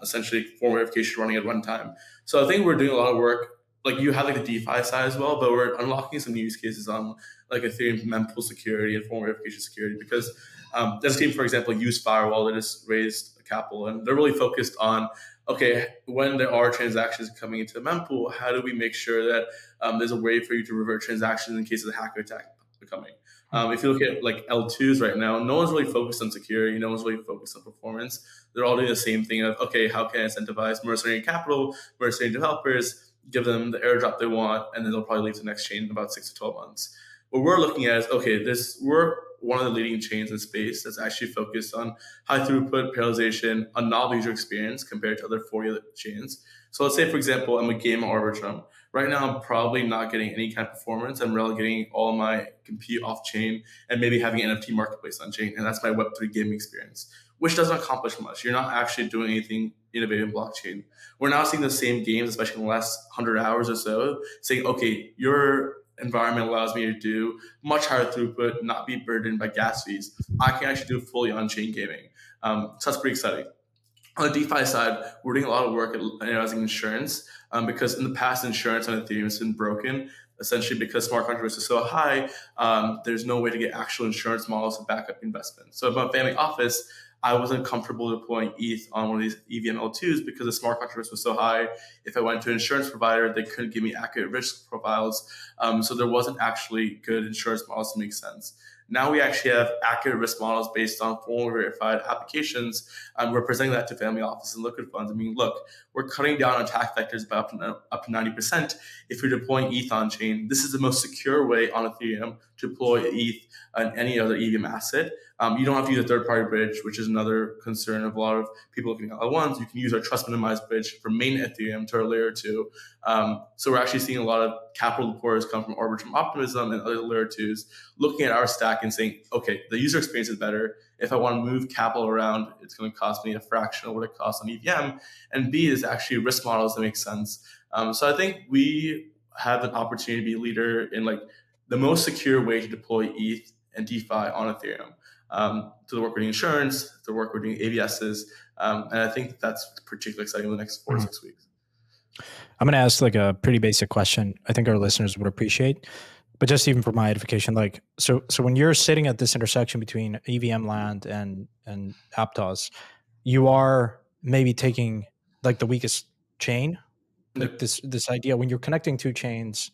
essentially formal verification running at runtime? So I think we're doing a lot of work. Like you have like the DeFi side as well, but we're unlocking some use cases on like Ethereum mempool security and formal verification security, because there's a team, for example, Use Firewall, that just raised capital, and they're really focused on, okay, when there are transactions coming into the mempool, how do we make sure that there's a way for you to revert transactions in case of the hacker attack coming? If you look at like L2s right now, no one's really focused on security, no one's really focused on performance. They're all doing the same thing of, okay, how can I incentivize mercenary capital, mercenary developers, give them the airdrop they want, and then they'll probably leave the next chain in about 6 to 12 months. What we're looking at is, okay, we're one of the leading chains in space that's actually focused on high throughput parallelization, a novel user experience compared to other 40 other chains. So let's say, for example, I'm a game on Arbitrum. Right now, I'm probably not getting any kind of performance. I'm relegating all my compute off chain and maybe having an NFT marketplace on chain. And that's my Web3 gaming experience, which doesn't accomplish much. You're not actually doing anything innovative in blockchain. We're now seeing the same games, especially in the last 100 hours or so, saying, okay, your environment allows me to do much higher throughput, not be burdened by gas fees. I can actually do fully on-chain gaming. So that's pretty exciting. On the DeFi side, we're doing a lot of work at analyzing insurance, because in the past, insurance on Ethereum has been broken, essentially because smart contract risk is so high, there's no way to get actual insurance models to back up investment. So if I'm a family office, I wasn't comfortable deploying ETH on one of these EVM L2s because the smart contract risk was so high. If I went to an insurance provider, they couldn't give me accurate risk profiles. So there wasn't actually good insurance models to make sense. Now we actually have accurate risk models based on formally verified applications. We're presenting that to family offices and liquid funds. I mean, look, we're cutting down on attack vectors by up to 90%. If you're deploying ETH on chain, this is the most secure way on Ethereum to deploy ETH and any other EVM asset. You don't have to use a third-party bridge, which is another concern of a lot of people looking at L1s. You can use our trust minimized bridge from main Ethereum to our layer 2. So we're actually seeing a lot of capital deployers come from Arbitrum Optimism and other layer 2s looking at our stack and saying, okay, the user experience is better. If I want to move capital around, it's going to cost me a fraction of what it costs on EVM. And B is actually risk models that make sense. So I think we have an opportunity to be a leader in like the most secure way to deploy ETH and DeFi on Ethereum. To the work we're doing insurance, to the work we're doing ABSs. And I think that's particularly exciting in the next 4 to 6 weeks. I'm going to ask like a pretty basic question I think our listeners would appreciate, but just even for my edification, like, so when you're sitting at this intersection between EVM land and Aptos, you are maybe taking like the weakest chain, like this idea when you're connecting two chains,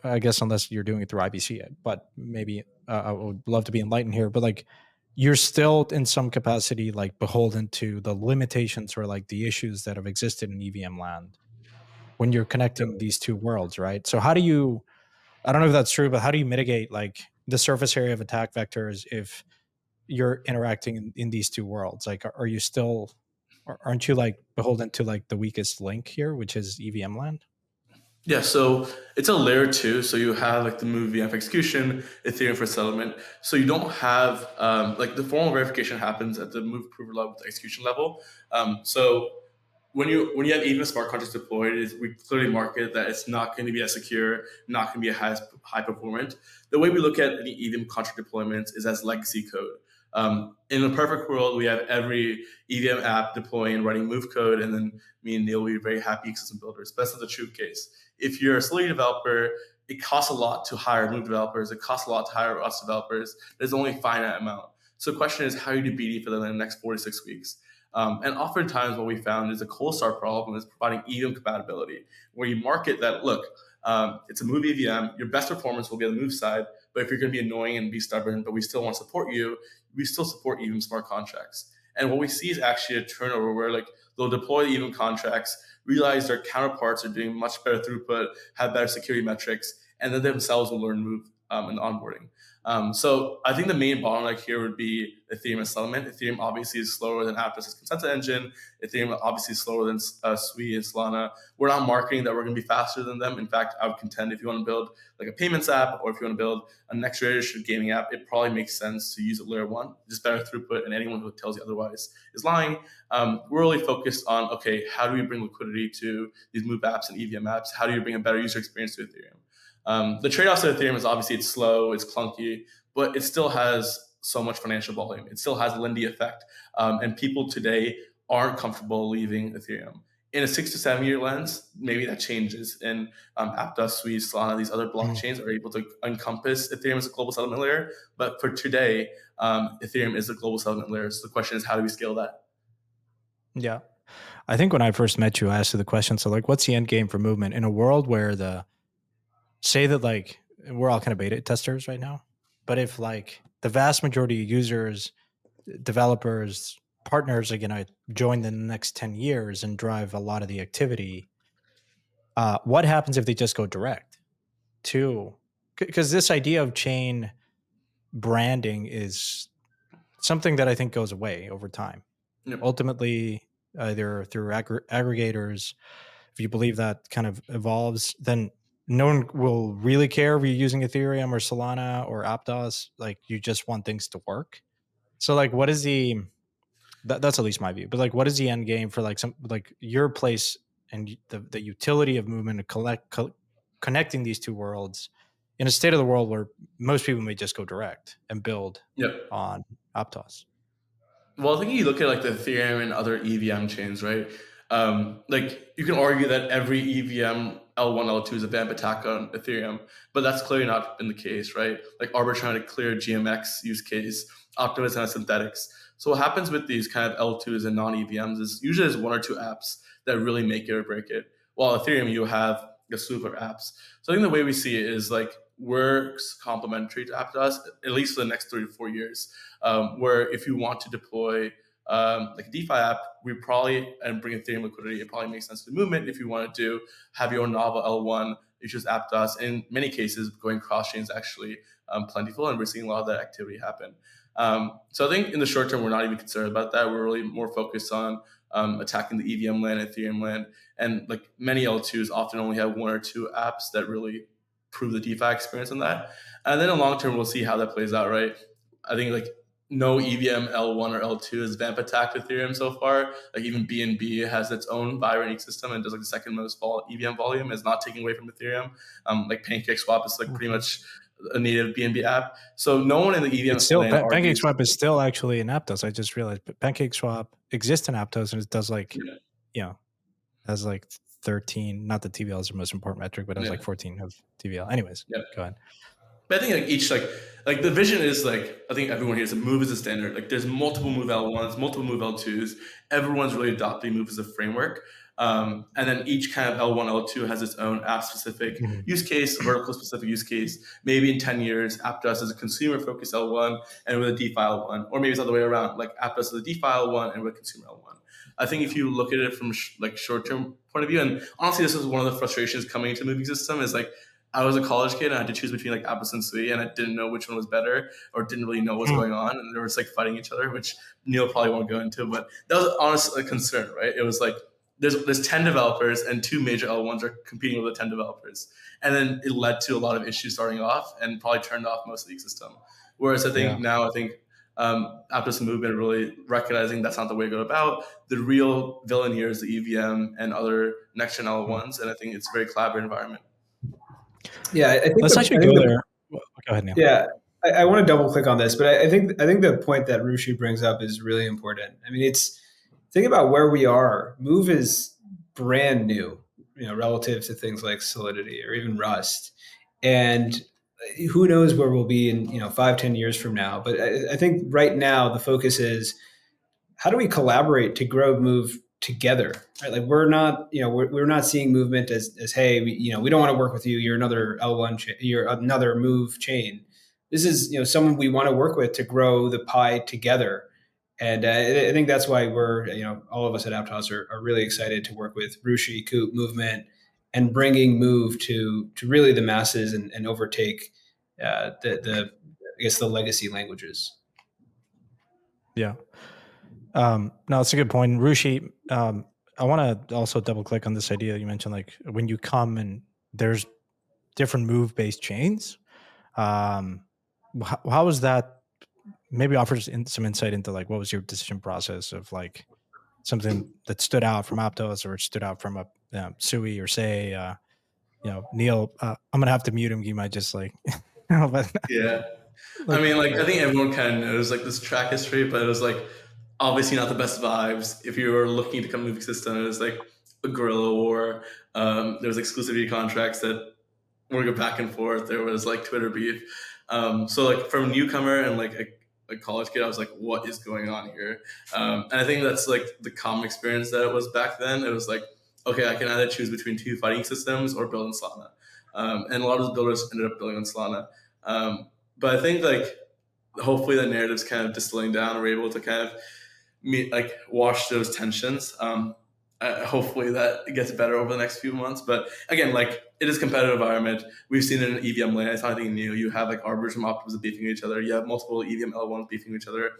I guess, unless you're doing it through IBC, but maybe I would love to be enlightened here, but like you're still in some capacity like beholden to the limitations or like the issues that have existed in EVM land when you're connecting these two worlds, right? So how do you, I don't know if that's true, but how do you mitigate like the surface area of attack vectors if you're interacting in these two worlds? Like, are you still, aren't you like beholden to like the weakest link here, which is EVM land? Yeah, so it's a layer 2. So you have like the move VF execution, Ethereum for settlement. So you don't have like the formal verification happens at the move approval level, the execution level. So when you have even smart contracts deployed, we clearly market that it's not going to be as secure, not going to be as high performant. The way we look at any EVM contract deployments is as legacy code. In a perfect world, we have every EVM app deploying and writing move code, and then me and Neil will be very happy ecosystem builders. But that's not the true case. If you're a Solidity developer, it costs a lot to hire move developers. It costs a lot to hire Rust developers. There's only a finite amount. So the question is, how do you do BD for them in the next 4 to 6 weeks? And oftentimes what we found is a cold start problem is providing EVM compatibility, where you market that, look, It's a Move EVM. Your best performance will be on the Move side, but if you're going to be annoying and be stubborn, but we still want to support you, we still support even smart contracts. And what we see is actually a turnover where like they'll deploy the even contracts, realize their counterparts are doing much better throughput, have better security metrics, and then themselves will learn Move in onboarding. So I think the main bottleneck here would be Ethereum settlement. Ethereum obviously is slower than Aptos' consensus engine. Ethereum obviously is slower than Sui and Solana. We're not marketing that we're going to be faster than them. In fact, I would contend if you want to build like a payments app or if you want to build a next generation gaming app, it probably makes sense to use a layer one, just better throughput, and anyone who tells you otherwise is lying. We're really focused on, okay, how do we bring liquidity to these Move apps and EVM apps? How do you bring a better user experience to Ethereum? The trade-offs of Ethereum is obviously it's slow, it's clunky, but it still has so much financial volume. It still has a Lindy effect. And people today aren't comfortable leaving Ethereum. In a 6 to 7 year lens, maybe that changes. And Aptos, Sui, Solana, these other blockchains are able to encompass Ethereum as a global settlement layer. But for today, Ethereum is a global settlement layer. So the question is, how do we scale that? Yeah. I think when I first met you, I asked you the question, so like, what's the end game for movement in a world where say that like we're all kind of beta testers right now, but if like the vast majority of users, developers, partners are going to join in the next 10 years and drive a lot of the activity, what happens if they just go direct to, because this idea of chain branding is something that I think goes away over time. Yep. Ultimately, either through aggregators, if you believe that kind of evolves, then no one will really care if you're using Ethereum or Solana or Aptos. Like, you just want things to work. So like, what is that's at least my view, but like, what is the end game for like like your place and the utility of movement to connecting these two worlds in a state of the world where most people may just go direct and build on Aptos? Well, I think you look at like the Ethereum and other EVM chains, right? Like you can argue that every EVM L1, L2 is a vamp attack on Ethereum, but that's clearly not been the case, right? Like Arbor trying to clear GMX use case, Optimus and synthetics. So what happens with these kind of L2s and non-EVMs is usually there's one or two apps that really make it or break it. While Ethereum, you have a slew of apps. So I think the way we see it is like we're complementary to Aptos, at least for the next 3 to 4 years. Where if you want to deploy like a DeFi app, we probably, and bring Ethereum liquidity, it probably makes sense to movement. If you want to have your own novel L1, you choose Aptos. In many cases, going cross-chain is actually plentiful, and we're seeing a lot of that activity happen. So I think in the short term, we're not even concerned about that. We're really more focused on attacking the EVM land, Ethereum land, and like many L2s often only have 1 or 2 apps that really prove the DeFi experience on that. And then in the long term, we'll see how that plays out, right? I think like no EVM L1 or L2 has vamp attacked Ethereum so far. Like even BNB has its own vibrant ecosystem and does like the second most EVM volume, is not taking away from Ethereum. Like PancakeSwap is like pretty much a native BNB app. So no one in the EVM it's still PancakeSwap is still actually in Aptos. I just realized, but PancakeSwap exists in Aptos and it does like, has like 13. Not that TVL is the most important metric, but it has like 14 of TVL. Anyways, go ahead. But I think like each like the vision is like, I think everyone here is a Move as a standard. Like there's multiple Move L1s, multiple Move L2s. Everyone's really adopting Move as a framework. And then each kind of L1, L2 has its own app-specific use case, vertical-specific use case. Maybe in 10 years, Aptos is a consumer-focused L1 and with a DeFi L1. Or maybe it's the other way around, like Aptos is a DeFi L1 and with a consumer L1. I think if you look at it from like short-term point of view, and honestly, this is one of the frustrations coming into the moving system is like, I was a college kid and I had to choose between like Aptos and Sui, and I didn't know which one was better or didn't really know what's going on. And they were just like fighting each other, which Neil probably won't go into, but that was honestly a concern, right? It was like, there's 10 developers and 2 major L1s are competing with the 10 developers. And then it led to a lot of issues starting off and probably turned off most of the ecosystem. Whereas I think now Aptos movement really recognizing that's not the way to go about. The real villain here is the EVM and other next-gen L1s. And I think it's a very collaborative environment. Yeah, I think let's actually go there. Go ahead, Neil. Yeah, I want to double click on this, but I think the point that Rushi brings up is really important. I mean, think about where we are. Move is brand new, relative to things like Solidity or even Rust, and who knows where we'll be in 5-10 years from now. But I think right now the focus is how do we collaborate to grow Move together, right? Like we're not, we're not seeing movement as hey, we don't want to work with you. You're another L1, you're another move chain. This is, someone we want to work with to grow the pie together. And I think that's why we're, all of us at Aptos are really excited to work with Rushi, Coop, Movement, and bringing Move to really the masses and overtake the I guess the legacy languages. Yeah. No, that's a good point. Rushi, I want to also double click on this idea you mentioned, like when you come and there's different move based chains. How was that? Maybe offers some insight into like what was your decision process of like something that stood out from Aptos or stood out from a Sui or Sei. Neil. I'm gonna have to mute him. He might just like, but Yeah. like, I mean, like, I think everyone kind of knows like this track history, but it was like obviously not the best vibes. If you were looking to come movie system, it was like a guerrilla war. There was exclusivity contracts that were go back and forth. There was like Twitter beef. So like from a newcomer and like a college kid, I was like, what is going on here? And I think that's like the common experience that it was back then. It was like, okay, I can either choose between two fighting systems or build in Solana. And a lot of the builders ended up building on Solana. But I think like hopefully the narrative's kind of distilling down. We're able to kind of wash those tensions. Hopefully that gets better over the next few months. But again, like it is a competitive environment. We've seen it in EVM land. It's not anything new. You have like arbiters and optimism beefing each other. You have multiple EVM L1s beefing each other.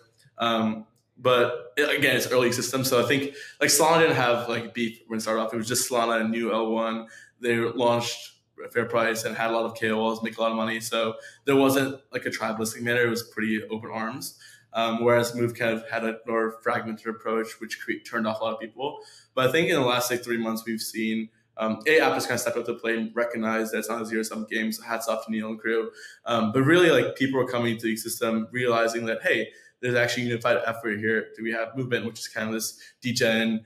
But again, it's early system. So I think like Solana didn't have like beef when it started off. It was just Solana, a new L1. They launched a fair price and had a lot of KOLs, make a lot of money. So there wasn't like a tribe listing manner. It was pretty open arms. Whereas Move kind of had a more fragmented approach, which turned off a lot of people. But I think in the last like 3 months, we've seen Aptos kind of step up to the plate and recognize that it's not a zero-sum game. So hats off to Neil and crew. But really, like people are coming to the ecosystem, realizing that hey, there's actually unified effort here. We have Movement, which is kind of this degen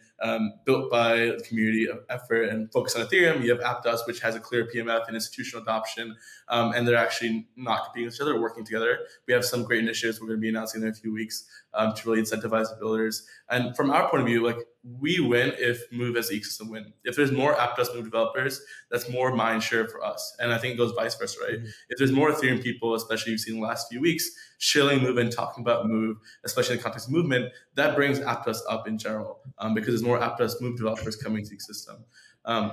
built by the community of effort and focus on Ethereum. You have Aptos, which has a clear PMF and institutional adoption, and they're actually not competing with each other, working together. We have some great initiatives we're going to be announcing in a few weeks to really incentivize the builders. And from our point of view, like we win if Move as the ecosystem win. If there's more Aptos Move developers, that's more mind share for us. And I think it goes vice versa, right? Mm-hmm. If there's more Ethereum people, especially you've seen in the last few weeks, shilling Move and talking about Move, especially in the context of movement, that brings Aptos up in general because there's more Aptos Move developers coming to the system.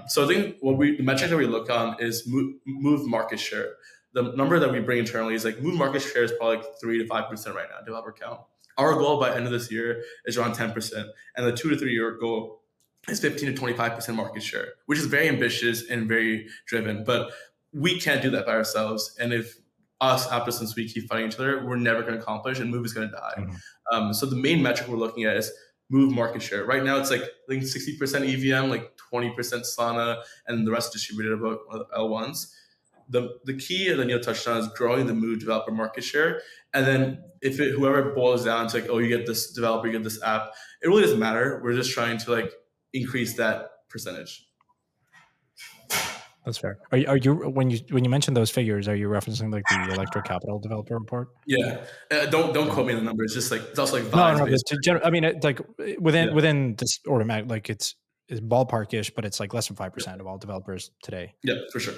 So I think the metric that we look on is Move market share. The number that we bring internally is like Move market share is probably like 3 to 5% right now, developer count. Our goal by end of this year is around 10%, and the 2 to 3 year goal is 15 to 25% market share, which is very ambitious and very driven. But we can't do that by ourselves, and if us, Aptos, since we keep fighting each other, we're never going to accomplish, and Move is going to die. Mm-hmm. So the main metric we're looking at is Move market share. Right now, it's like I think 60% EVM, like 20% Solana, and the rest distributed about L1s. The key that Neil touched on is growing the Move developer market share. And then if whoever boils down to like, oh, you get this developer, you get this app, it really doesn't matter. We're just trying to like increase that percentage. That's fair. Are you when you mention those figures, are you referencing like the Electro Capital developer report? Yeah. Don't quote me on the number. It's just like it's also like vibes. No. I mean, like within this order of like it's ballpark-ish, but it's like less than 5% of all developers today. Yeah, for sure.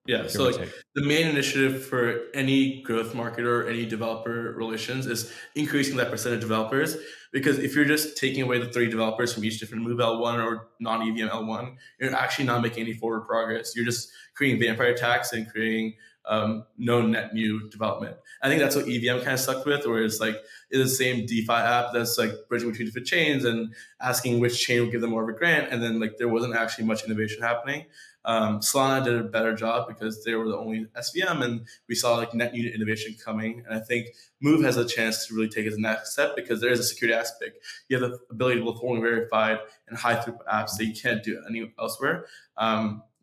Yeah, so like the main initiative for any growth marketer, any developer relations is increasing that percentage of developers. Because if you're just taking away the 3 developers from each different Move L1 or non-EVM L1, you're actually not making any forward progress. You're just creating vampire attacks and creating no net new development. I think that's what EVM kind of stuck with, where it's like it's the same DeFi app that's like bridging between different chains and asking which chain will give them more of a grant, and then like there wasn't actually much innovation happening. Solana did a better job because they were the only SVM, and we saw like net new innovation coming. And I think Move has a chance to really take its next step because there is a security aspect. You have the ability to build fully verified and high throughput apps that you can't do any elsewhere.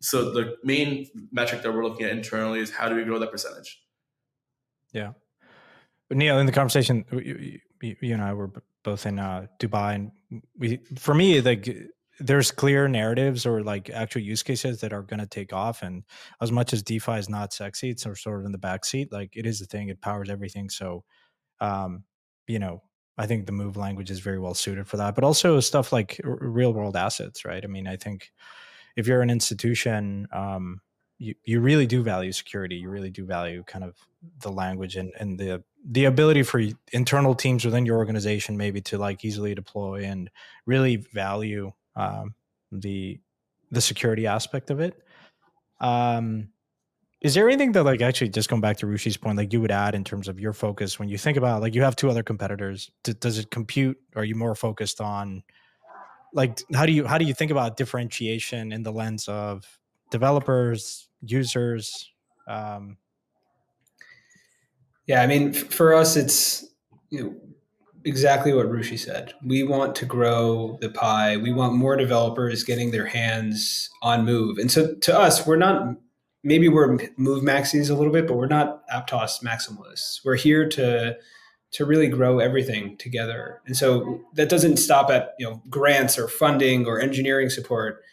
So the main metric that we're looking at internally is how do we grow that percentage? Yeah. But Neil, in the conversation, you and I were both in Dubai, and for me, like there's clear narratives or like actual use cases that are going to take off. And as much as DeFi is not sexy, it's sort of in the backseat. Like it is the thing; it powers everything. So, I think the Move language is very well suited for that, but also stuff like real world assets, right? I mean, I think if you're an institution, you really do value security. You really do value kind of the language and the ability for internal teams within your organization maybe to like easily deploy and really value the the security aspect of it. Um, is there anything that like actually just going back to Rushi's point, like you would add in terms of your focus when you think about like you have two other competitors? Does it compute? Or are you more focused on like how do you think about differentiation in the lens of developers, users? Um, Yeah, I mean, for us, it's exactly what Rushi said. We want to grow the pie. We want more developers getting their hands on Move. And so to us, we're not, maybe we're Move maxis a little bit, but we're not Aptos maximalists. We're here to really grow everything together. And so that doesn't stop at grants or funding or engineering support.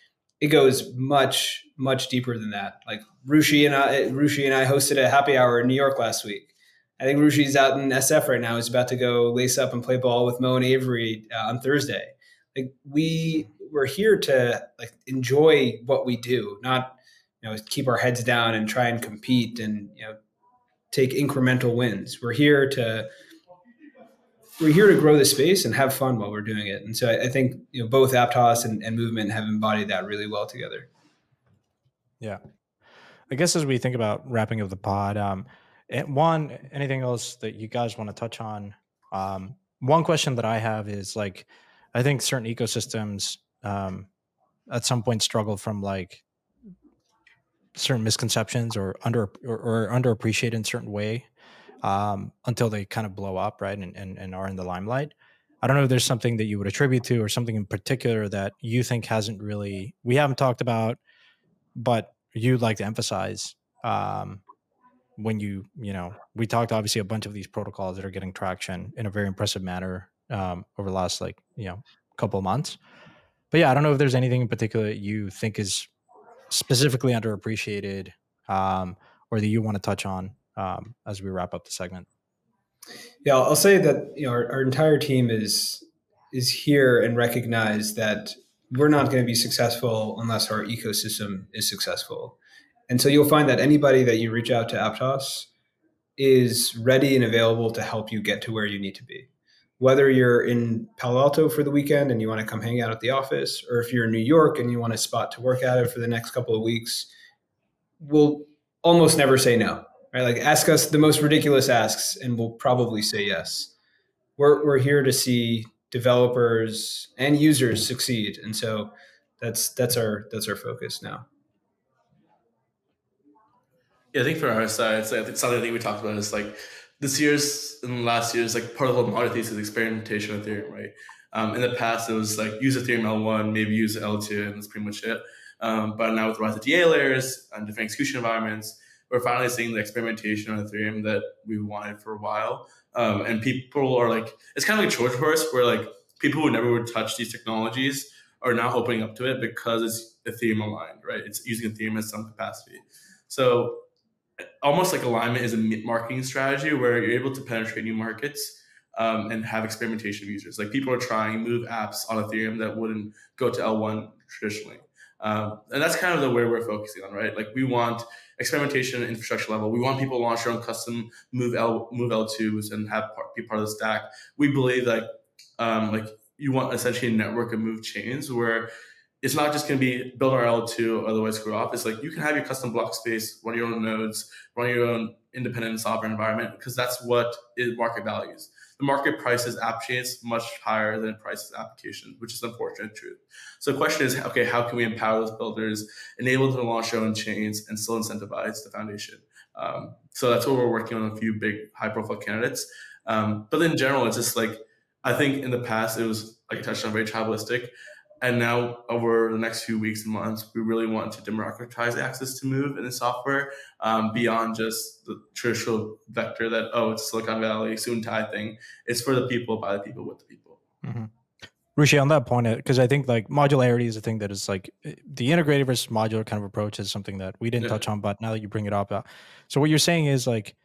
It goes much deeper than that. Like Rushi and I hosted a happy hour in New York last week. I think Rushi's out in SF right now. He's about to go lace up and play ball with Mo and Avery on Thursday. Like we're here to like enjoy what we do, not keep our heads down and try and compete and take incremental wins. We're here to grow the space and have fun while we're doing it. And so I think both Aptos and Movement have embodied that really well together. yeah. I guess as we think about wrapping up the pod, anything else that you guys want to touch on? One question that I have is like, I think certain ecosystems at some point struggle from like certain misconceptions or or underappreciated in a certain way until they kind of blow up, right? And are in the limelight. I don't know if there's something that you would attribute to or something in particular that you think we haven't talked about, but you'd like to emphasize when we talked obviously a bunch of these protocols that are getting traction in a very impressive manner over the last couple of months. But yeah, I don't know if there's anything in particular that you think is specifically underappreciated or that you want to touch on as we wrap up the segment. Yeah, I'll say that our entire team is here and recognize that we're not going to be successful unless our ecosystem is successful. And so you'll find that anybody that you reach out to Aptos is ready and available to help you get to where you need to be. Whether you're in Palo Alto for the weekend and you want to come hang out at the office, or if you're in New York and you want a spot to work at it for the next couple of weeks, we'll almost never say no. Right? Like ask us the most ridiculous asks and we'll probably say yes. We're here to see developers and users succeed. And so that's our focus now. Yeah, I think for our side, I think something we talked about is like this year's and last year's like part of the whole model thesis is experimentation with Ethereum, right? In the past, it was like use Ethereum L1, maybe use L2, and that's pretty much it. But now with the rise of DA layers and different execution environments, we're finally seeing the experimentation on Ethereum that we wanted for a while. And people are like, it's kind of like a Trojan horse where like people who never would touch these technologies are now opening up to it because it's Ethereum aligned, right? It's using Ethereum in some capacity. So almost like alignment is a marketing strategy where you're able to penetrate new markets and have experimentation of users. Like people are trying move apps on Ethereum that wouldn't go to L1 traditionally. And that's kind of the way we're focusing on, right? Like we want experimentation at infrastructure level. We want people to launch their own custom move L2s and be part of the stack. We believe that like you want essentially a network of move chains where it's not just going to be build our L2, otherwise screw off. It's like you can have your custom block space, run your own nodes, run your own independent sovereign environment, because that's what is market values. The market prices app chains much higher than it prices applications, which is the unfortunate truth. So the question is, okay, how can we empower those builders, enable them to launch their own chains, and still incentivize the foundation? So that's what we're working on, a few big high-profile candidates. But in general, it's just like, I think in the past, it was, like I touched on, very tribalistic. And now over the next few weeks and months, we really want to democratize access to Move in the software beyond just the traditional vector that, oh, it's Silicon Valley, soon tie thing. It's for the people, by the people, with the people. Mm-hmm. Rushi, on that point, because I think like modularity is a thing that is like the integrated versus modular kind of approach is something that we didn't touch on, but now that you bring it up. So what you're saying is like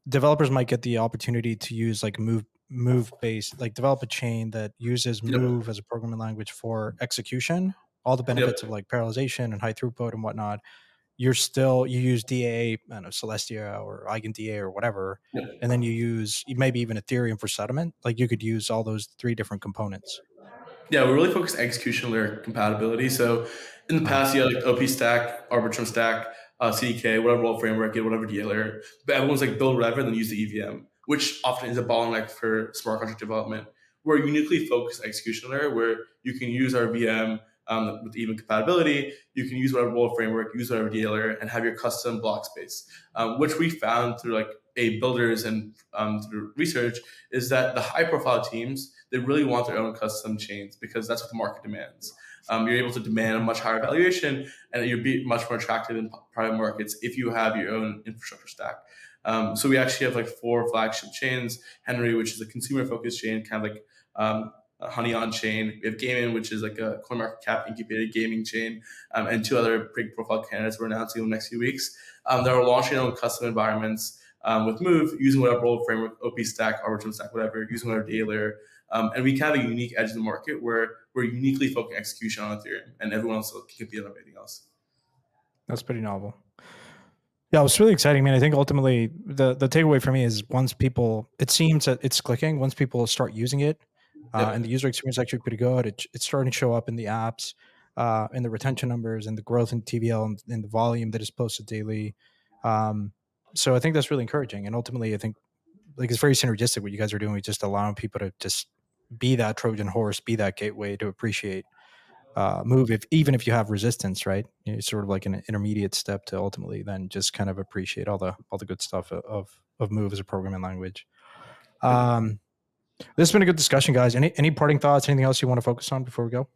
developers might get the opportunity to use like Move Move based, like develop a chain that uses Yep. Move as a programming language for execution, all the benefits of like parallelization and high throughput and whatnot. You use DAA, I don't know, Celestia or EigenDA or whatever, Yep. and then you use maybe even Ethereum for settlement. Like you could use all those three different components. Yeah, we really focus execution layer compatibility. So in the past, you had like OP stack, Arbitrum stack, CDK, whatever world framework, whatever DA layer. But everyone's like build whatever, then use the EVM, which often is a bottleneck for smart contract development. We're uniquely focused execution layer where you can use our VM with even compatibility. You can use whatever world framework, use whatever DA layer, and have your custom block space, which we found through like builders and through research is that the high profile teams, they really want their own custom chains because that's what the market demands. You're able to demand a much higher valuation and you'll be much more attractive in private markets if you have your own infrastructure stack. So we actually have like 4 flagship chains. Henry, which is a consumer-focused chain, kind of like Honey Onchain. We have Gaming, which is like a CoinMarketCap incubated gaming chain, and 2 other big profile candidates we're announcing in the next few weeks. That are launching their own custom environments with Move, using whatever role framework, OP stack, Arbitrum stack, whatever, using whatever data layer. And we kind of have a unique edge in the market where we're uniquely focused execution on Ethereum, and everyone else can compete on everything else. That's pretty novel. Yeah, it was really exciting, man. I think ultimately the takeaway for me is it seems that it's clicking once people start using it, and the user experience is actually pretty good. It's starting to show up in the apps, in the retention numbers, and the growth in TVL and the volume that is posted daily. So I think that's really encouraging. And ultimately, I think like it's very synergistic what you guys are doing with just allowing people to just be that Trojan horse, be that gateway to appreciate Move, even if you have resistance, right? It's sort of like an intermediate step to ultimately then just kind of appreciate all the good stuff of Move as a programming language. This has been a good discussion, guys. Any parting thoughts? Anything else you want to focus on before we go?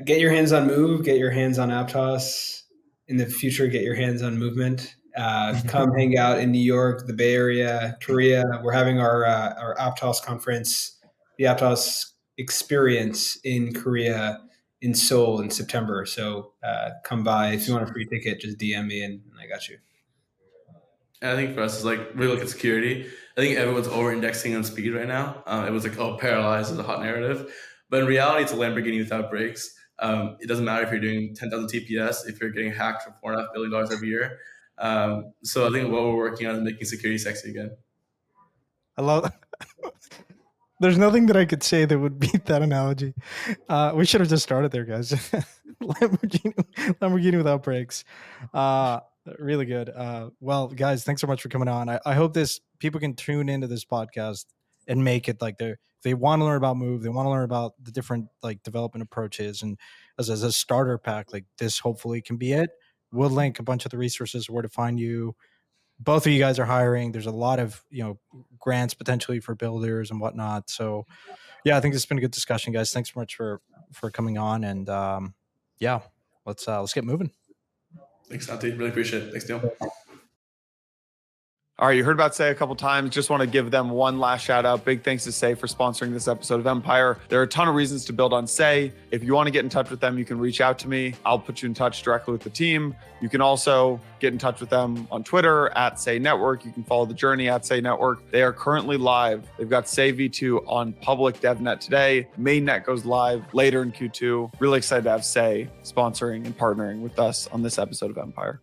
Get your hands on Move. Get your hands on Aptos. In the future, get your hands on Movement. Come hang out in New York, the Bay Area, Korea. We're having our Aptos conference, the Aptos experience in Korea, in Seoul in September. So come by. If you want a free ticket, just DM me and I got you. And I think for us, it's like really look at security. I think everyone's over-indexing on speed right now. It was like, paralyzed is a hot narrative. But in reality, it's a Lamborghini without brakes. It doesn't matter if you're doing 10,000 TPS, if you're getting hacked for $4.5 billion every year. So I think what we're working on is making security sexy again. I love There's nothing that I could say that would beat that analogy. We should have just started there, guys. Lamborghini without brakes. Really good. Well, guys, thanks so much for coming on. I hope people can tune into this podcast and make it like they want to learn about Move. They want to learn about the different like development approaches, and as a starter pack, like this hopefully can be it. We'll link a bunch of the resources where to find you. Both of you guys are hiring. There's a lot of grants potentially for builders and whatnot. So yeah, I think this has been a good discussion, guys. Thanks so much for coming on, and yeah, let's get moving. Thanks, Santi. Really appreciate it. Thanks, Neil. All right, you heard about Sei a couple times. Just want to give them one last shout out. Big thanks to Sei for sponsoring this episode of Empire. There are a ton of reasons to build on Sei. If you want to get in touch with them, you can reach out to me. I'll put you in touch directly with the team. You can also get in touch with them on Twitter at Sei Network. You can follow the journey at Sei Network. They are currently live. They've got Sei V2 on public devnet today. Mainnet goes live later in Q2. Really excited to have Sei sponsoring and partnering with us on this episode of Empire.